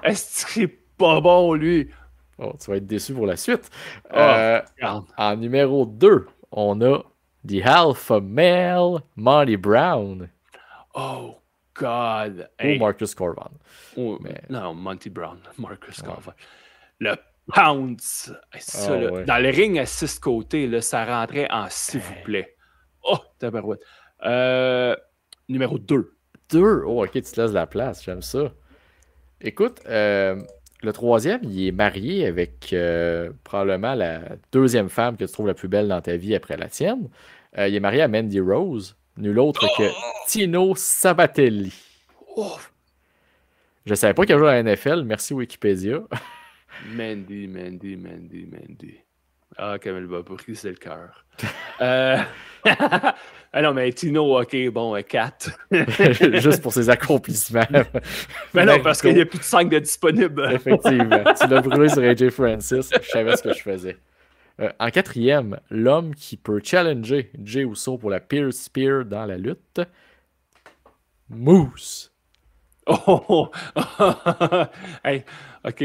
Est-ce qu'il est pas bon, lui? Oh, tu vas être déçu pour la suite. Oh, regarde. En numéro 2, on a The Alpha Male Monty Brown Oh, God. ou Hey. Marcus Corvan. Oh, Mais... non, Monty Brown, Marcus Garvey. Le Pounce. Hey, ça, là, ouais. dans le ring à 6 côtés, là, ça rentrait en s'il vous plaît. Oh, tabarouette. Numéro 2. 2. Oh, ok, tu te laisses la place, j'aime ça. Écoute, le troisième, il est marié avec probablement la deuxième femme que tu trouves la plus belle dans ta vie après la tienne. Il est marié à Mandy Rose, nul autre que Tino Sabatelli. Oh, Je savais pas qu'il jouait à la NFL, merci Wikipédia. Mandy. Ah, Kamel Baboury, c'est le cœur. Ah non, mais Tino, ok, bon, 4. Juste pour ses accomplissements. Mais non, parce qu'il n'y a plus de 5 de disponibles. Effectivement. Tu l'as brûlé sur AJ Francis. Je savais ce que je faisais. En quatrième, l'homme qui peut challenger Jey Uso pour la Pierce Spear dans la lutte. Moose. Oh! Hey, ok.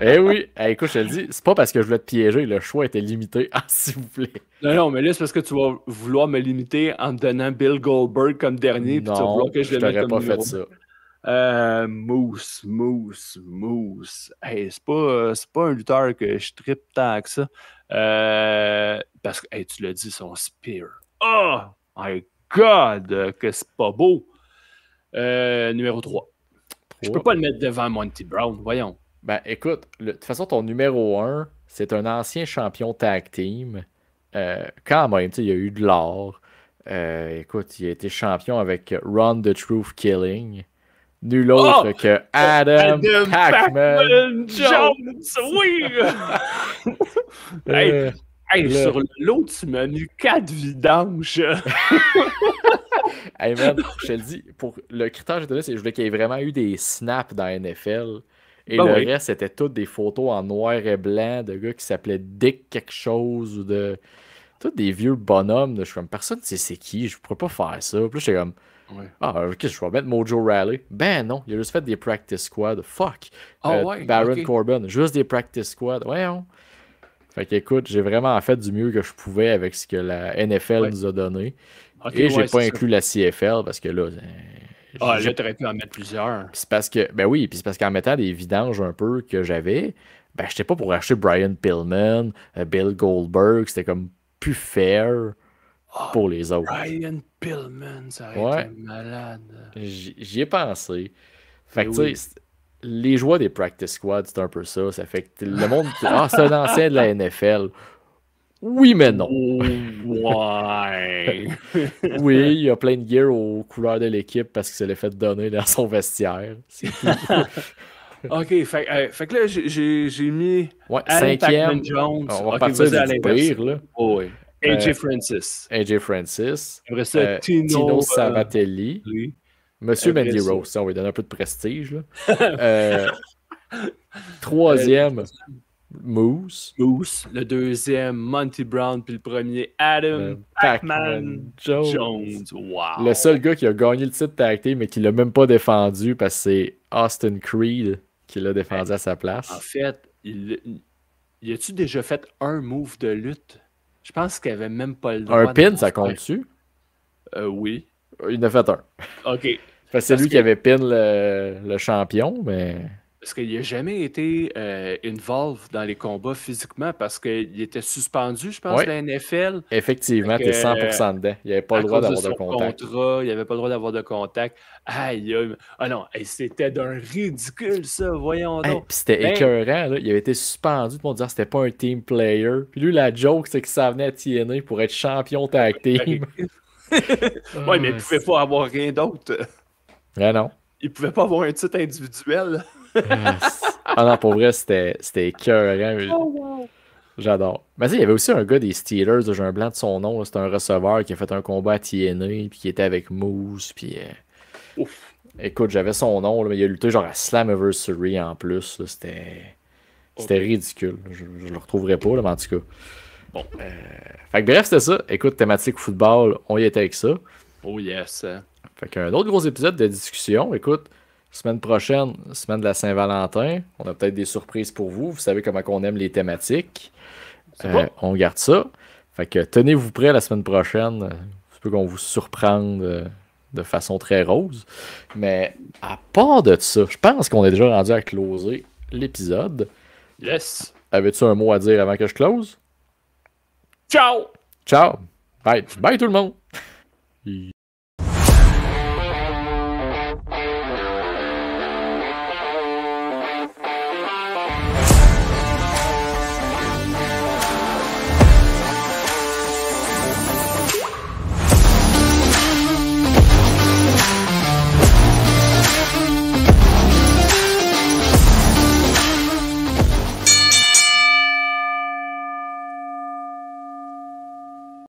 Eh oui, écoute, je te le dis, c'est pas parce que je voulais te piéger, le choix était limité. Ah, s'il vous plaît. Non, mais là, c'est parce que tu vas vouloir me limiter en me donnant Bill Goldberg comme dernier, puis tu vas Non, vouloir que je je le mette t'aurais comme pas fait numéro. ça. Moose. Hey, c'est pas un lutteur que je trippe tant que ça. Parce que, hey, tu l'as dit, son spear. Oh my God, que c'est pas beau. Numéro 3. Je peux pas le mettre devant Monty Brown, voyons. Ben, écoute, de toute façon, ton numéro 1, c'est un ancien champion tag team. Quand même, tu sais, il y a eu de l'or. Écoute, il a été champion avec Run the Truth Killing. Nul autre que Adam Pacman Jones. Oui! Hey, sur l'autre, tu m'as mis 4 vidanges. Hey man, je te le dis, pour le critère que j'ai donné, c'est que je voulais qu'il y ait vraiment eu des snaps dans la NFL. Et Ben le oui. reste, c'était toutes des photos en noir et blanc de gars qui s'appelaient Dick quelque chose ou de. Tous des vieux bonhommes. Je suis comme, personne ne sait c'est qui, je pourrais pas faire ça. Puis j'étais comme, ah, ok, je vais mettre Mojo Raleigh. Ben non, il a juste fait des practice squad. Fuck. Baron Corbin, juste des practice squad. Voyons. Fait qu'écoute, j'ai vraiment fait du mieux que je pouvais avec ce que la NFL nous a donné. Et j'ai pas inclus la CFL parce que là. Là, t'aurais pu en mettre plusieurs. C'est parce que. Ben oui, puis c'est parce qu'en mettant des vidanges un peu que j'avais, ben j'étais pas pour acheter Brian Pillman, Bill Goldberg, c'était comme plus fair pour les autres. Brian Pillman, ça aurait été malade. J'y ai pensé. Fait que, tu sais, les joueurs des practice squads, c'est un peu ça. Ça fait que le monde. Ah, c'est un ancien de la NFL. Oui, mais non. Ouais. Oui, il y a plein de gear aux couleurs de l'équipe parce qu'il se l'est fait donner dans son vestiaire. C'est tout. OK, fait que là, j'ai mis Ouais, Adam cinquième. Pacman-Jones. On va OK, repartir vas-y à du l'inverse. pire, là. Oh, oui. AJ Francis. AJ Francis. Après ça, Tino Savatelli. oui. Monsieur Après Mandy ça. Rose, on va lui donner un peu de prestige. Là. Troisième, Moose. Moose. Le deuxième, Monty Brown. Puis le premier, Adam Pacman-Jones. Wow. Le seul gars qui a gagné le titre tag team mais qui l'a même pas défendu parce que c'est Austin Creed qui l'a défendu à sa place. En fait, y a-tu déjà fait un move de lutte? Je pense qu'il avait même pas le droit. Un pin, ça compte-tu? Oui. Il en a fait un. OK. C'est lui qui avait pin le champion, mais... Parce qu'il n'a jamais été involved dans les combats physiquement parce qu'il était suspendu, je pense, de la NFL. Effectivement, tu es 100% dedans. Il n'avait pas le droit d'avoir de contact. Il n'avait pas le droit d'avoir de contact. Aïe, ah non, c'était d'un ridicule, ça, voyons donc. Puis c'était écœurant, là. Il avait été suspendu, tout le monde disait que c'était pas un team player. Puis lui, la joke, c'est qu'il s'en venait à TNA pour être champion tag team. Oui, mais il ne pouvait pas avoir rien d'autre. Ah non. Il ne pouvait pas avoir un titre individuel. Ah non, pour vrai, c'était écœurant. Oh, wow. J'adore. Mais tu sais, il y avait aussi un gars des Steelers, j'ai un blanc de son nom, c'est un receveur qui a fait un combat à TNA, puis qui était avec Moose, puis... Écoute, j'avais son nom, là, mais il a lutté genre à Slammiversary en plus, c'était ridicule. Je le retrouverai pas, là, mais en tout cas. Bon. Fait que bref, c'était ça. Écoute, thématique football, on y était avec ça. Oh yes. Fait qu'un autre gros épisode de discussion. Écoute, semaine prochaine, semaine de la Saint-Valentin, on a peut-être des surprises pour vous. Vous savez comment on aime les thématiques. On garde ça. Fait que tenez-vous prêts la semaine prochaine. C'est peu qu'on vous surprenne de façon très rose. Mais à part de ça, je pense qu'on est déjà rendu à closer l'épisode. Yes. Avais-tu un mot à dire avant que je close? Ciao! Ciao! Bye! Bye tout le monde!